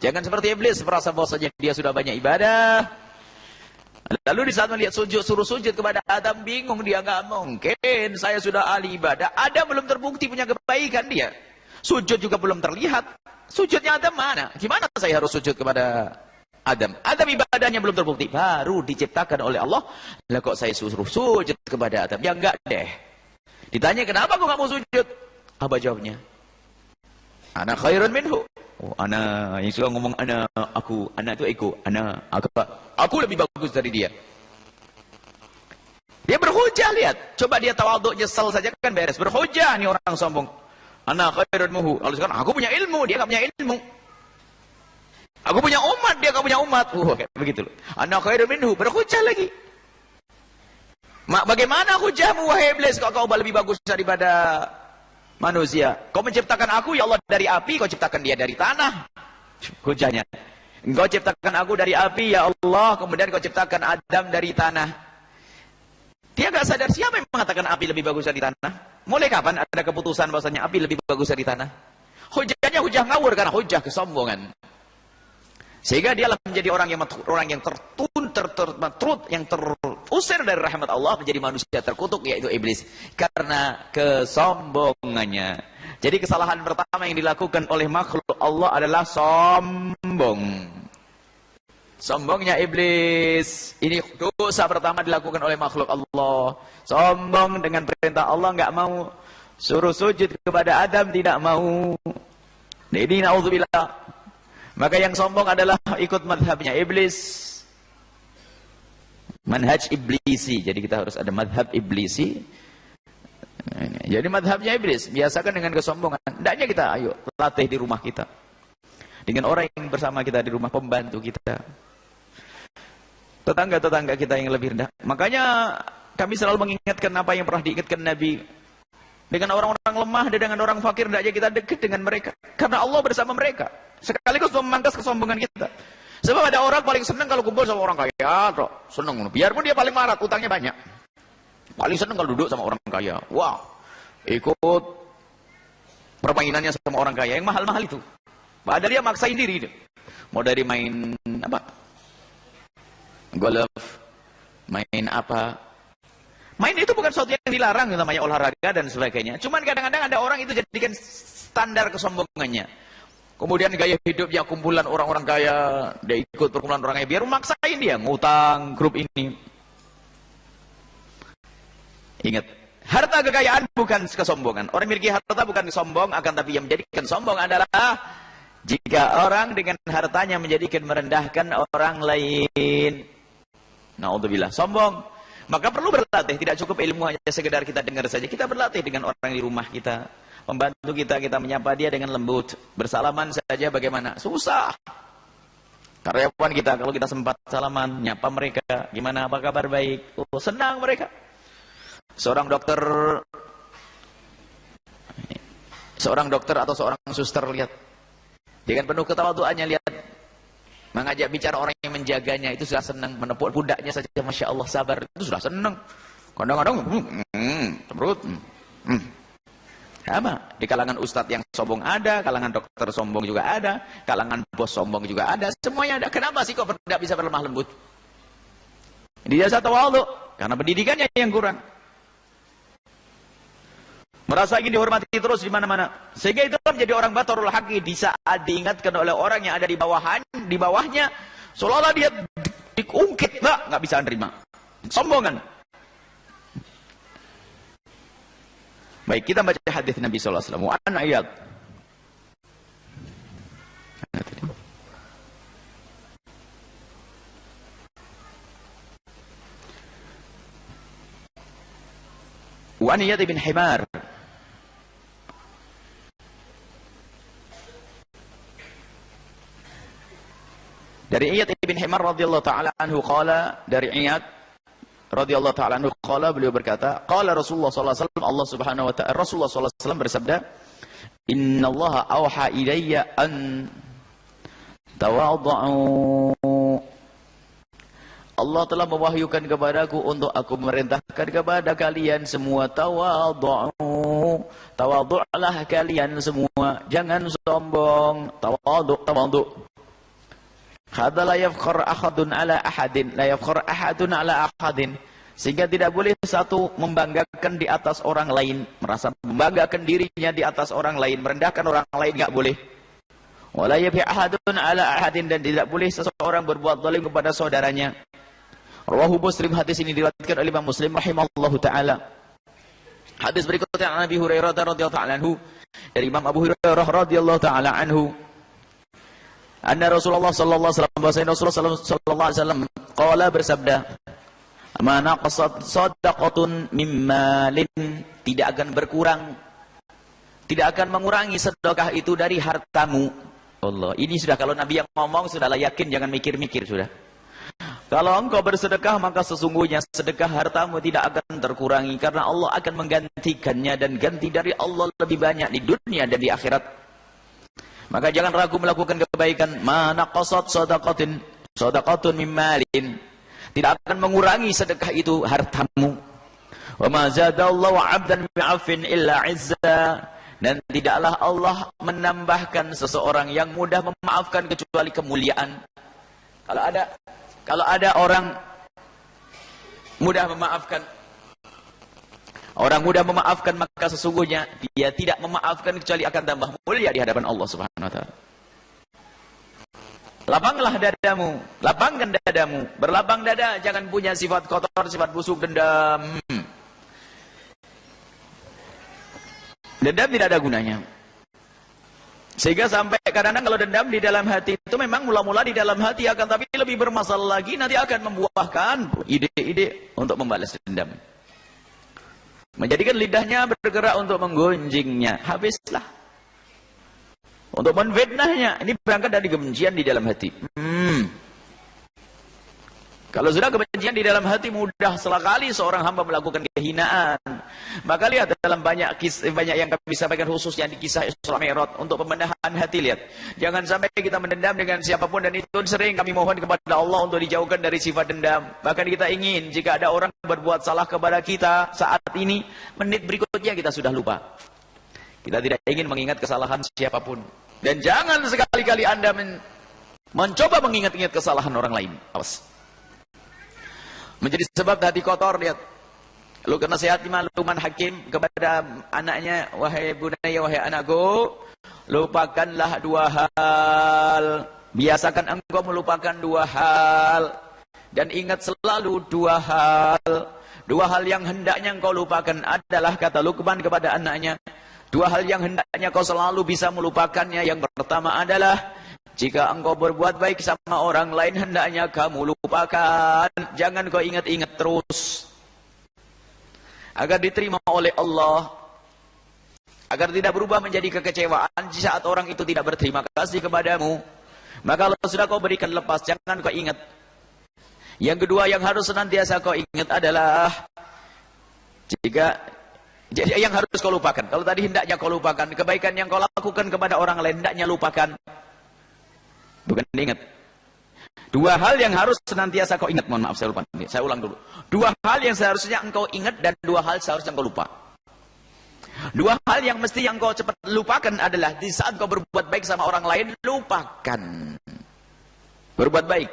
[SPEAKER 2] Jangan seperti iblis, merasa bahwasanya dia sudah banyak ibadah. Lalu di saat melihat suruh sujud kepada Adam, bingung dia, nggak mungkin. Saya sudah ahli ibadah. Adam belum terbukti punya kebaikan dia. Sujud juga belum terlihat. Sujudnya Adam mana? Gimana saya harus sujud kepada Adam? Adam ibadahnya belum terbukti. Baru diciptakan oleh Allah. Lah kok saya suruh sujud kepada Adam? Ya enggak deh. Ditanya kenapa kok nggak mau sujud? Apa jawabnya? Ana khairun minhu. Oh, ana yang suka ngomong ana, aku, ana itu ego, ana, aku lebih bagus dari dia. Dia berhujah, lihat. Coba dia tawadhu, nyesel saja kan beres. Berhujah nih orang sombong. Ana khairun minhu. Lalu sekarang aku punya ilmu, dia nggak punya ilmu. Aku punya umat, dia nggak punya umat. Kayak begitu. Ana khairun minhu. Berhujah lagi. Bagaimana hujahmu, wahai iblis? Kau lebih bagus daripada manusia. Kau menciptakan aku, ya Allah, dari api. Kau ciptakan dia dari tanah. Hujahnya. Engkau ciptakan aku dari api, ya Allah. Kemudian kau ciptakan Adam dari tanah. Dia gak sadar siapa yang mengatakan api lebih bagus dari tanah. Mulai kapan ada keputusan bahwasanya api lebih bagus dari tanah? Hujahnya hujah ngawur, karena hujah kesombongan. Sehingga dia menjadi orang yang terusir dari rahmat Allah, menjadi manusia terkutuk, yaitu iblis, karena kesombongannya. Jadi kesalahan pertama yang dilakukan oleh makhluk Allah adalah sombong. Sombongnya iblis. Ini dosa pertama dilakukan oleh makhluk Allah. Sombong dengan perintah Allah, nggak mau. Suruh sujud kepada Adam, tidak mau. Ini naudzubillah. Maka yang sombong adalah ikut madhabnya iblis. Manhaj iblisi. Jadi kita harus ada madhab iblisi. Jadi madhabnya iblis. Biasakan dengan kesombongan. Hendaknya kita ayo latih di rumah kita. Dengan orang yang bersama kita di rumah, pembantu kita. Tetangga-tetangga kita yang lebih rendah. Makanya kami selalu mengingatkan apa yang pernah diingatkan Nabi. Dengan orang-orang lemah dan dengan orang fakir, hendaknya kita dekat dengan mereka. Karena Allah bersama mereka. Sekaligus memangkas kesombongan kita. Sebab ada orang paling senang kalau kumpul sama orang kaya, senang. Biarpun dia paling marah, utangnya banyak. Paling senang kalau duduk sama orang kaya. Wah, ikut permainannya sama orang kaya yang mahal-mahal itu. Padahal dia maksain diri. Mau dari main apa? Golf, main apa? Main itu bukan sesuatu yang dilarang, namanya olahraga dan sebagainya. Cuman kadang-kadang ada orang itu jadikan standar kesombongannya. Kemudian gaya hidupnya kumpulan orang-orang kaya, dia ikut perkumpulan orang kaya, biar memaksain dia ngutang grup ini. Ingat, harta kekayaan bukan kesombongan. Orang memiliki harta bukan sombong, akan tapi yang menjadikan sombong adalah jika orang dengan hartanya menjadikan merendahkan orang lain. Na'udzubillah, sombong. Maka perlu berlatih, tidak cukup ilmu hanya sekedar kita dengar saja. Kita berlatih dengan orang di rumah kita, pembantu kita menyapa dia dengan lembut. Bersalaman saja bagaimana? Susah. Karyawan kita, kalau kita sempat salaman, nyapa mereka, gimana, apa kabar, baik. Oh, senang mereka. Seorang dokter atau seorang suster, lihat, dengan penuh ketawaduannya, lihat, mengajak bicara orang yang menjaganya, itu sudah senang. Menepuk pundaknya saja, Masya Allah, sabar, itu sudah senang. Kadang-kadang sama. Di kalangan ustadz yang sombong ada, kalangan dokter sombong juga ada, kalangan bos sombong juga ada, semuanya ada. Kenapa sih kok tidak bisa berlemah lembut? Dia jasa tawadhu, karena pendidikannya yang kurang. Merasa ingin dihormati terus di mana-mana, sehingga itu menjadi orang batarul haqi. Di saat diingatkan oleh orang yang ada di bawahnya, seolah-olah dia diungkit, nggak bisa nerima. Sombongan. Baik, kita baca hadis Nabi sallallahu alaihi wasallam. An ayat. Wa an Iyad bin Himar. Dari Iyad bin Himar radhiyallahu taala anhu qala, dari Iyad radhiyallahu taala anhu qala, beliau berkata, qala Rasulullah sallallahu alaihi wasallam, Allah Subhanahu wa taala, Rasulullah sallallahu alaihi wasallam bersabda, "Innallaha auha ilayya an tawadhu." Allah telah mewahyukan kepadaku untuk aku merintahkan kepada kalian semua, tawadhu. Tawadhu'lah kalian semua, jangan sombong. Tawadhu. Hadza la yafkhar ahadun ala ahadin, la yafkhar ahadun ala ahadin. Sehingga tidak boleh satu membanggakan di atas orang lain, merasa membanggakan dirinya di atas orang lain, merendahkan orang lain, enggak boleh. Wala yabi ahadun ala ahadin, dan tidak boleh seseorang berbuat zalim kepada saudaranya. Rawahu Muslim, hadis ini diriwayatkan oleh Imam Muslim rahimallahu taala. Hadis berikutnya Nabi Hurairah radhiyallahu taala anhu, dari Imam Abu Hurairah radhiyallahu taala anhu, anna Rasulullah sallallahu alaihi wasallam, bahwasanya Rasulullah sallallahu alaihi wasallam qala, bersabda, "Ma naqasat shadaqatun mim malin," tidak akan berkurang, tidak akan mengurangi sedekah itu dari hartamu. Allah, ini sudah, kalau Nabi yang ngomong sudahlah yakin, jangan mikir-mikir sudah. Kalau engkau bersedekah, maka sesungguhnya sedekah hartamu tidak akan terkurangi, karena Allah akan menggantikannya, dan ganti dari Allah lebih banyak di dunia dan di akhirat. Maka jangan ragu melakukan kebaikan. Mana qasad sadaqatun mim malin, tidak akan mengurangi sedekah itu hartamu. Wa ma zadallahu 'abdan bi'afin illa 'izza, dan tidaklah Allah menambahkan seseorang yang mudah memaafkan kecuali kemuliaan. Kalau ada orang mudah memaafkan, orang mudah memaafkan, maka sesungguhnya dia tidak memaafkan kecuali akan tambah mulia di hadapan Allah Subhanahu wa taala. Lapanglah dadamu, lapangkan dadamu, berlapang dada, jangan punya sifat kotor, sifat busuk, dendam. Dendam tidak ada gunanya. Sehingga sampai kadang-kadang kalau dendam di dalam hati itu memang mula-mula di dalam hati, akan tapi lebih bermasalah lagi, nanti akan membuahkan ide-ide untuk membalas dendam. Menjadikan lidahnya bergerak untuk menggunjingnya, habislah. Untuk menfitnahnya, ini berangkat dari kebencian di dalam hati. Kalau sudah kebencian di dalam hati, mudah sekali seorang hamba melakukan kehinaan. Maka lihat dalam banyak yang kami sampaikan, khususnya di kisah Isra Mi'raj, untuk pembenahan hati, lihat. Jangan sampai kita mendendam dengan siapapun, dan itu sering kami mohon kepada Allah untuk dijauhkan dari sifat dendam. Bahkan kita ingin jika ada orang berbuat salah kepada kita saat ini, menit berikutnya kita sudah lupa. Kita tidak ingin mengingat kesalahan siapapun. Dan jangan sekali-kali Anda mencoba mengingat-ingat kesalahan orang lain. Awas. Menjadi sebab hati kotor, lihat. Lalu kena nasihati makluman hakim kepada anaknya, wahai bunaya, wahai anakku, lupakanlah dua hal. Biasakan engkau melupakan dua hal. Dan ingat selalu dua hal. Dua hal yang hendaknya engkau lupakan adalah, kata Luqman kepada anaknya, dua hal yang hendaknya kau selalu bisa melupakannya. Yang pertama adalah, jika engkau berbuat baik sama orang lain, hendaknya kamu lupakan. Jangan kau ingat-ingat terus. Agar diterima oleh Allah. Agar tidak berubah menjadi kekecewaan di saat orang itu tidak berterima kasih kepadamu. Maka kalau sudah kau berikan lepas, jangan kau ingat. Yang kedua yang harus senantiasa kau ingat adalah, jadi yang harus kau lupakan. Kalau tadi hendaknya kau lupakan, kebaikan yang kau lakukan kepada orang lain hendaknya lupakan. Bukan ingat. Dua hal yang harus senantiasa kau ingat. Mohon maaf, saya lupa. Saya ulang dulu. Dua hal yang seharusnya engkau ingat dan dua hal seharusnya engkau lupa. Dua hal yang mesti yang kau cepat lupakan adalah di saat kau berbuat baik sama orang lain, lupakan. Berbuat baik.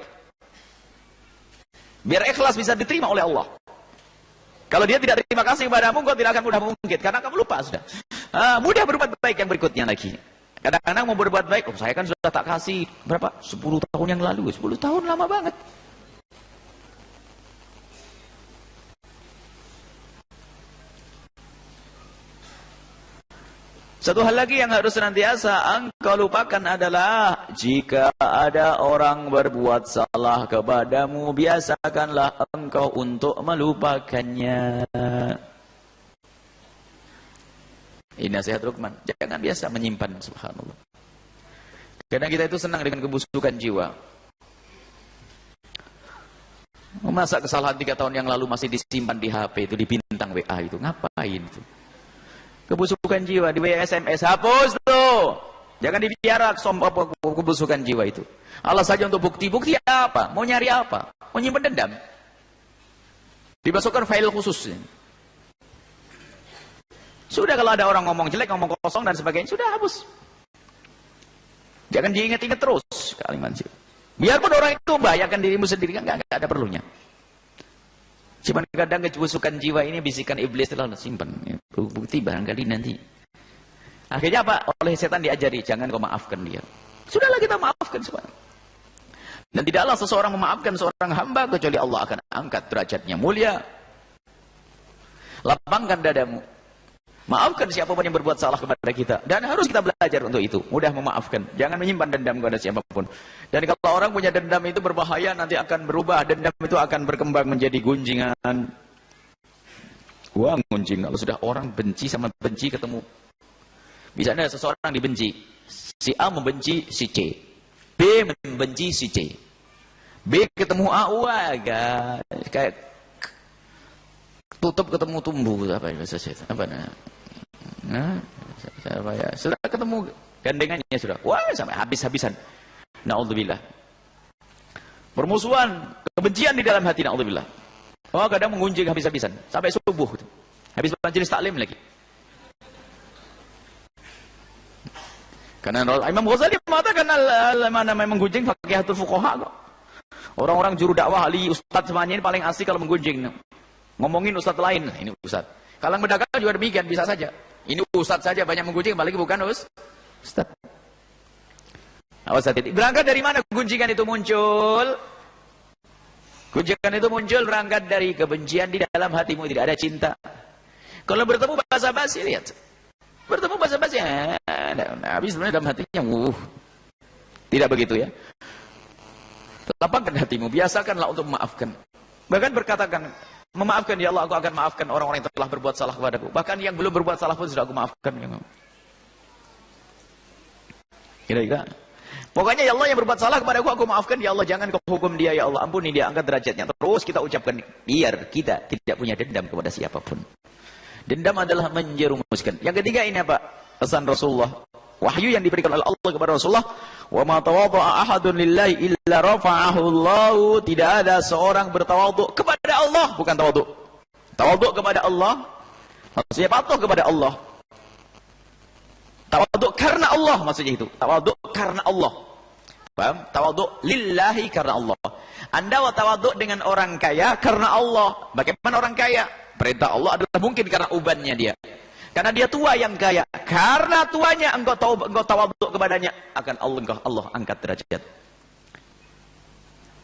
[SPEAKER 2] Biar ikhlas bisa diterima oleh Allah. Kalau dia tidak terima kasih kepadamu, kau tidak akan mudah mengungkit. Karena kamu lupa sudah. Mudah berbuat baik yang berikutnya lagi. Kadang-kadang mau berbuat baik, saya kan sudah tak kasih berapa? 10 tahun yang lalu. 10 tahun lama banget. Satu hal lagi yang harus senantiasa engkau lupakan adalah, jika ada orang berbuat salah kepadamu, biasakanlah engkau untuk melupakannya. Ini nasihat Luqman. Jangan biasa menyimpan, subhanallah. Kadang kita itu senang dengan kebusukan jiwa. Masa kesalahan 3 tahun yang lalu masih disimpan di HP itu, di bintang WA itu, ngapain itu? Kebusukan jiwa di WA SMS, hapus tuh. Jangan dibiarkan kebusukan jiwa itu. Allah saja untuk bukti. Bukti apa? Mau nyari apa? Mau nyimpan dendam. Dimasukkan file khusus. Sudah, kalau ada orang ngomong jelek, ngomong kosong dan sebagainya, sudah hapus. Jangan diingat-ingat terus kalimat itu. Biarpun orang itu membahayakan dirimu sendiri, kan nggak ada perlunya. Cuman kadang kebusukan jiwa ini bisikan iblis telah simpan. Bukti barangkali nanti. Akhirnya apa? Oleh setan diajari, jangan kau maafkan dia. Sudahlah, kita maafkan semua. Dan tidaklah seseorang memaafkan seorang hamba kecuali Allah akan angkat derajatnya mulia. Lapangkan dadamu. Maafkan siapapun yang berbuat salah kepada kita. Dan harus kita belajar untuk itu. Mudah memaafkan. Jangan menyimpan dendam kepada siapapun. Dan kalau orang punya dendam itu berbahaya, nanti akan berubah. Dendam itu akan berkembang menjadi gunjingan. Wah, gunjing. Kalau sudah orang benci sama benci ketemu. Misalnya seseorang dibenci. Si A membenci si C. B membenci si C. B ketemu A, wah, kayak tutup ketemu tumbuh. Apa ya? Apa ya? Sudah ketemu gandengannya sudah. Wah, sampai habis-habisan. Na'udzubillah. Permusuhan, kebencian di dalam hati, na'udzubillah. Oh, kadang menggunjing habis-habisan sampai subuh. Habis majelis taklim lagi. Karena Imam Ghazali mengatakan mana menggunjing faqihatul fuqaha kok. Orang-orang juru dakwah, ahli ustaz semuanya ini paling asik kalau menggunjing. Ngomongin ustaz lain, ini ustaz. Kalau berdagang juga demikian, bisa saja. Ini ustaz saja banyak menggunjing, apalagi bukan ustaz. Awas hati. Berangkat dari mana gunjingan itu muncul? Gunjingan itu muncul berangkat dari kebencian di dalam hatimu, tidak ada cinta. Kalau bertemu bahasa basi, lihat. Bertemu bahasa basi, habis sebenarnya dalam hatinya, tidak begitu ya. Lapangkan hatimu, biasakanlah untuk memaafkan. Bahkan berkatakan, memaafkan ya Allah, aku akan maafkan orang-orang yang telah berbuat salah kepadaku. Bahkan yang belum berbuat salah pun sudah aku maafkan. Kira-kira. Pokoknya ya Allah, yang berbuat salah kepadaku aku maafkan ya Allah, jangan kau hukum dia ya Allah, ampuni dia, angkat derajatnya. Terus kita ucapkan, biar kita tidak punya dendam kepada siapapun. Dendam adalah menjerumuskan. Yang ketiga ini apa? Pesan Rasulullah. Wahyu yang diberikan oleh Allah kepada Rasulullah. Wa ma tawadda'a ahadun lillahi illa rafa'ahu Allah. Tidak ada seorang bertawaduk kepada Allah, bukan tawaduk. Tawaduk kepada Allah maksudnya patuh kepada Allah. Tawaduk karena Allah maksudnya itu. Tawaduk karena Allah. Paham? Tawaduk lillahi karena Allah. Anda tawaduk dengan orang kaya karena Allah. Bagaimana orang kaya? Perintah Allah adalah mungkin karena ubannya dia. Karena dia tua yang kaya. Karena tuanya engkau tawaduk kepadanya, akan Allah angkat derajat.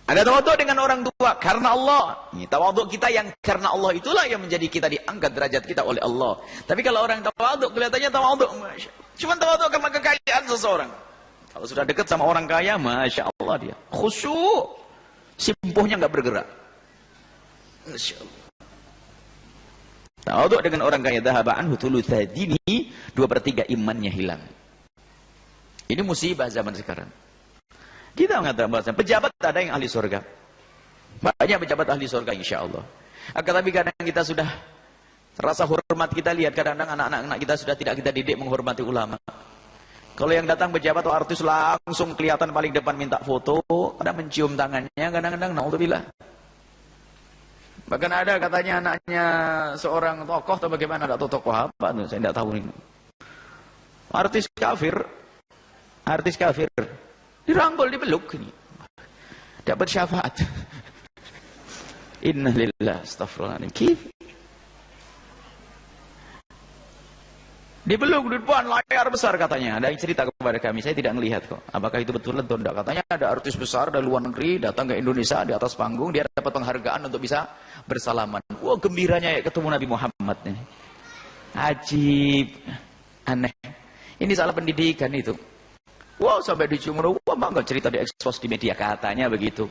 [SPEAKER 2] Ada tawaduk dengan orang tua karena Allah. Ini tawaduk kita yang karena Allah itulah yang menjadi kita diangkat derajat kita oleh Allah. Tapi kalau orang tawaduk kelihatannya tawaduk, cuma tawaduk karena kekayaan seseorang. Kalau sudah dekat sama orang kaya, masya Allah dia khusyuk, simpuhnya nggak bergerak. Masya Allah. Tawaduk dengan orang kaya, dhahaba anhu thulutsa dini, 2/3 imannya hilang. Ini musibah zaman sekarang. Kita mengatakan bahasa pejabat ada yang ahli surga. Banyak pejabat ahli surga insya Allah. Akan tapi kadang kita sudah rasa hormat kita lihat kadang-kadang anak-anak kita sudah tidak kita didik menghormati ulama. Kalau yang datang pejabat atau artis langsung kelihatan paling depan minta foto, kadang mencium tangannya, kadang-kadang naudzubillah. Bahkan ada katanya anaknya seorang tokoh atau bagaimana, enggak tahu tokoh apa tuh, saya enggak tahu ini. Artis kafir. Dirangkul, dipeluk ini. Dapat syafaat. Innalillah, astagfirullahaladzim. Kif? Dipeluk di depan layar besar katanya. Ada yang cerita kepada kami, saya tidak melihat kok. Apakah itu betul atau tidak? Katanya ada artis besar dari luar negeri datang ke Indonesia di atas panggung, dia dapat penghargaan untuk bisa bersalaman. Wah, gembiranya ya ketemu Nabi Muhammad nih. Ajib, aneh. Ini salah pendidikan itu. Wow, sampai dicium, wah bangga cerita diekspos di media, katanya begitu.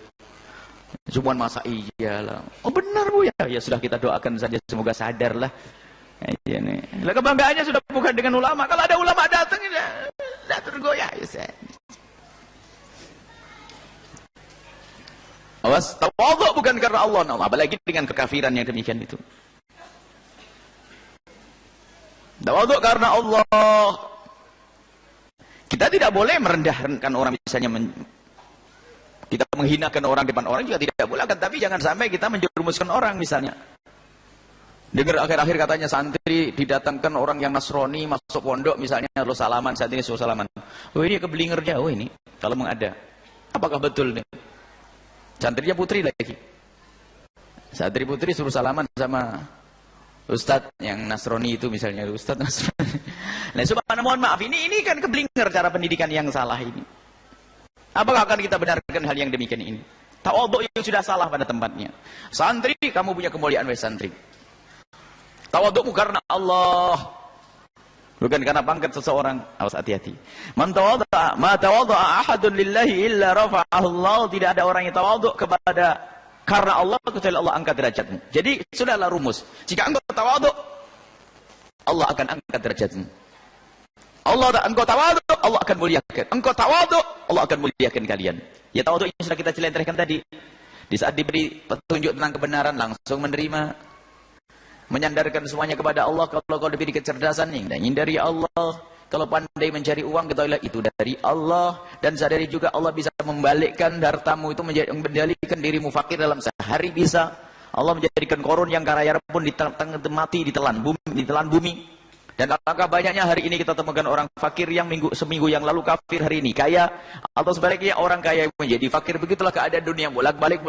[SPEAKER 2] Cuman masa iyalah. Oh benar Bu ya? Ya sudah, kita doakan saja semoga sadar lah. Ya, nih. Lah kebanggaannya sudah bukan dengan ulama. Kalau ada ulama datang tidak tergoyah ya saya. Awas, tawadhu bukan karena Allah, apalagi dengan kekafiran yang demikian itu. Tawadhu karena Allah. Kita tidak boleh merendahkan orang, misalnya kita menghinakan orang depan orang juga tidak boleh, tapi jangan sampai kita menjerumuskan orang misalnya. Dengar akhir-akhir katanya santri didatangkan orang yang Nasrani masuk pondok misalnya, lalu salaman, santri suruh salaman. Oh ini keblinger jauh ini, kalau mengada. Apakah betul nih? Santrinya putri lagi. Santri putri suruh salaman sama Ustadz yang Nasrani itu misalnya, Ustadz Nasrani. Nah, subhanallah, mohon maaf, ini kan keblinger cara pendidikan yang salah ini. Apakah akan kita benarkan hal yang demikian ini? Tawadhu yang sudah salah pada tempatnya. Santri, kamu punya kemuliaan wahai santri. Tawadhu karena Allah, bukan karena pangkat seseorang. Awas, hati-hati. Man tawadha, ma tawadha ahadun lillahi illa rafa'ahu Allah. Tidak ada orang yang tawadhu kepada karena Allah kecuali Allah angkat derajatmu. Jadi sudahlah rumus. Jika engkau tawadhu, Allah akan angkat derajatmu. Engkau tawadhu, Allah akan muliakan. Engkau tawadhu, Allah akan muliakan kalian. Ya tawadhu yang sudah kita celentrehkan tadi. Di saat diberi petunjuk tentang kebenaran langsung menerima. Menyandarkan semuanya kepada Allah. Kalau kau diberi kecerdasan, hindari Allah. Kalau pandai mencari uang, ketahuilah itu dari Allah. Dan sadari juga Allah bisa membalikkan hartamu itu menjadikan dirimu fakir dalam sehari bisa. Allah menjadikan korun yang kaya pun mati ditelan bumi. Dan alangkah banyaknya hari ini kita temukan orang fakir yang seminggu yang lalu kafir, hari ini kaya. Atau sebaliknya orang kaya yang menjadi fakir. Begitulah keadaan dunia, bolak-balik.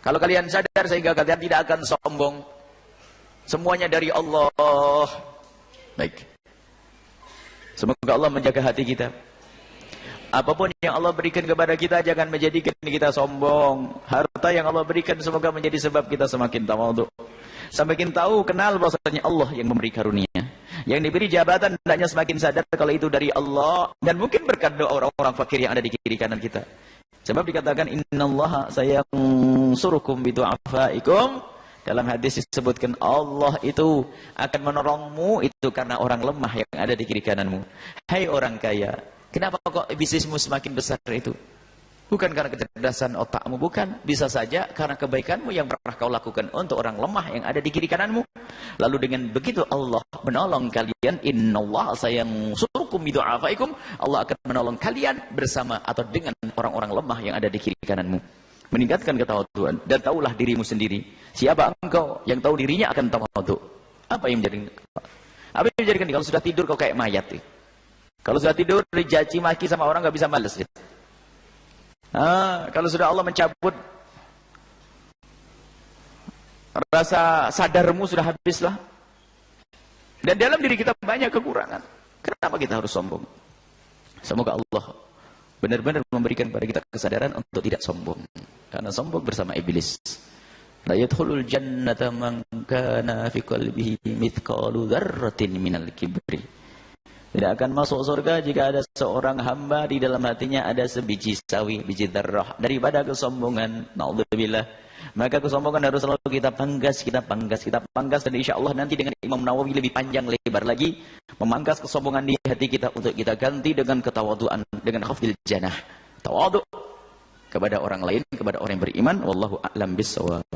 [SPEAKER 2] Kalau kalian sadar sehingga kalian tidak akan sombong. Semuanya dari Allah. Baik. Semoga Allah menjaga hati kita. Apapun yang Allah berikan kepada kita, jangan menjadikan kita sombong. Harta yang Allah berikan semoga menjadi sebab kita semakin tawadhu. Semakin tahu, kenal bahwasanya Allah yang memberi karunia. Yang diberi jabatan hendaknya semakin sadar kalau itu dari Allah. Dan mungkin berkat doa orang-orang fakir yang ada di kiri kanan kita. Sebab dikatakan innallaha sayansurukum bidu'afaikum. Dalam hadis disebutkan Allah itu akan menolongmu itu karena orang lemah yang ada di kiri kananmu. Hai orang kaya, kenapa kok bisnismu semakin besar itu? Bukan karena kecerdasan otakmu, bukan. Bisa saja karena kebaikanmu yang pernah kau lakukan untuk orang lemah yang ada di kiri kananmu. Lalu dengan begitu Allah menolong kalian. Innallaha sayansurukum bidu'afaikum. Allah akan menolong kalian bersama atau dengan orang-orang lemah yang ada di kiri kananmu. Meningkatkan ketawadhuan dan tahulah dirimu sendiri. Siapa engkau yang tahu dirinya akan tawadhu? Apa yang menjadikan kalau sudah tidur kau kayak mayat? Kalau sudah tidur dicaci maki sama orang nggak bisa malas. Kalau sudah Allah mencabut rasa sadarmu sudah habislah. Dan dalam diri kita banyak kekurangan. Kenapa kita harus sombong? Semoga Allah benar-benar memberikan kepada kita kesadaran untuk tidak sombong. Karena sombong bersama iblis. La yadkhulul jannata man kana fi qalbihi mithqalu dzarratin minal kibri. Tidak akan masuk surga jika ada seorang hamba di dalam hatinya ada sebiji sawi, biji dzarrah daripada kesombongan. Naudzubillah. Maka kesombongan harus selalu kita pangkas, dan insya Allah nanti dengan Imam Nawawi lebih panjang lebar lagi memangkas kesombongan di hati kita untuk kita ganti dengan ketawaduan, dengan khafdil janah, tawadu kepada orang lain, kepada orang yang beriman. Wallahu a'lam bissawab.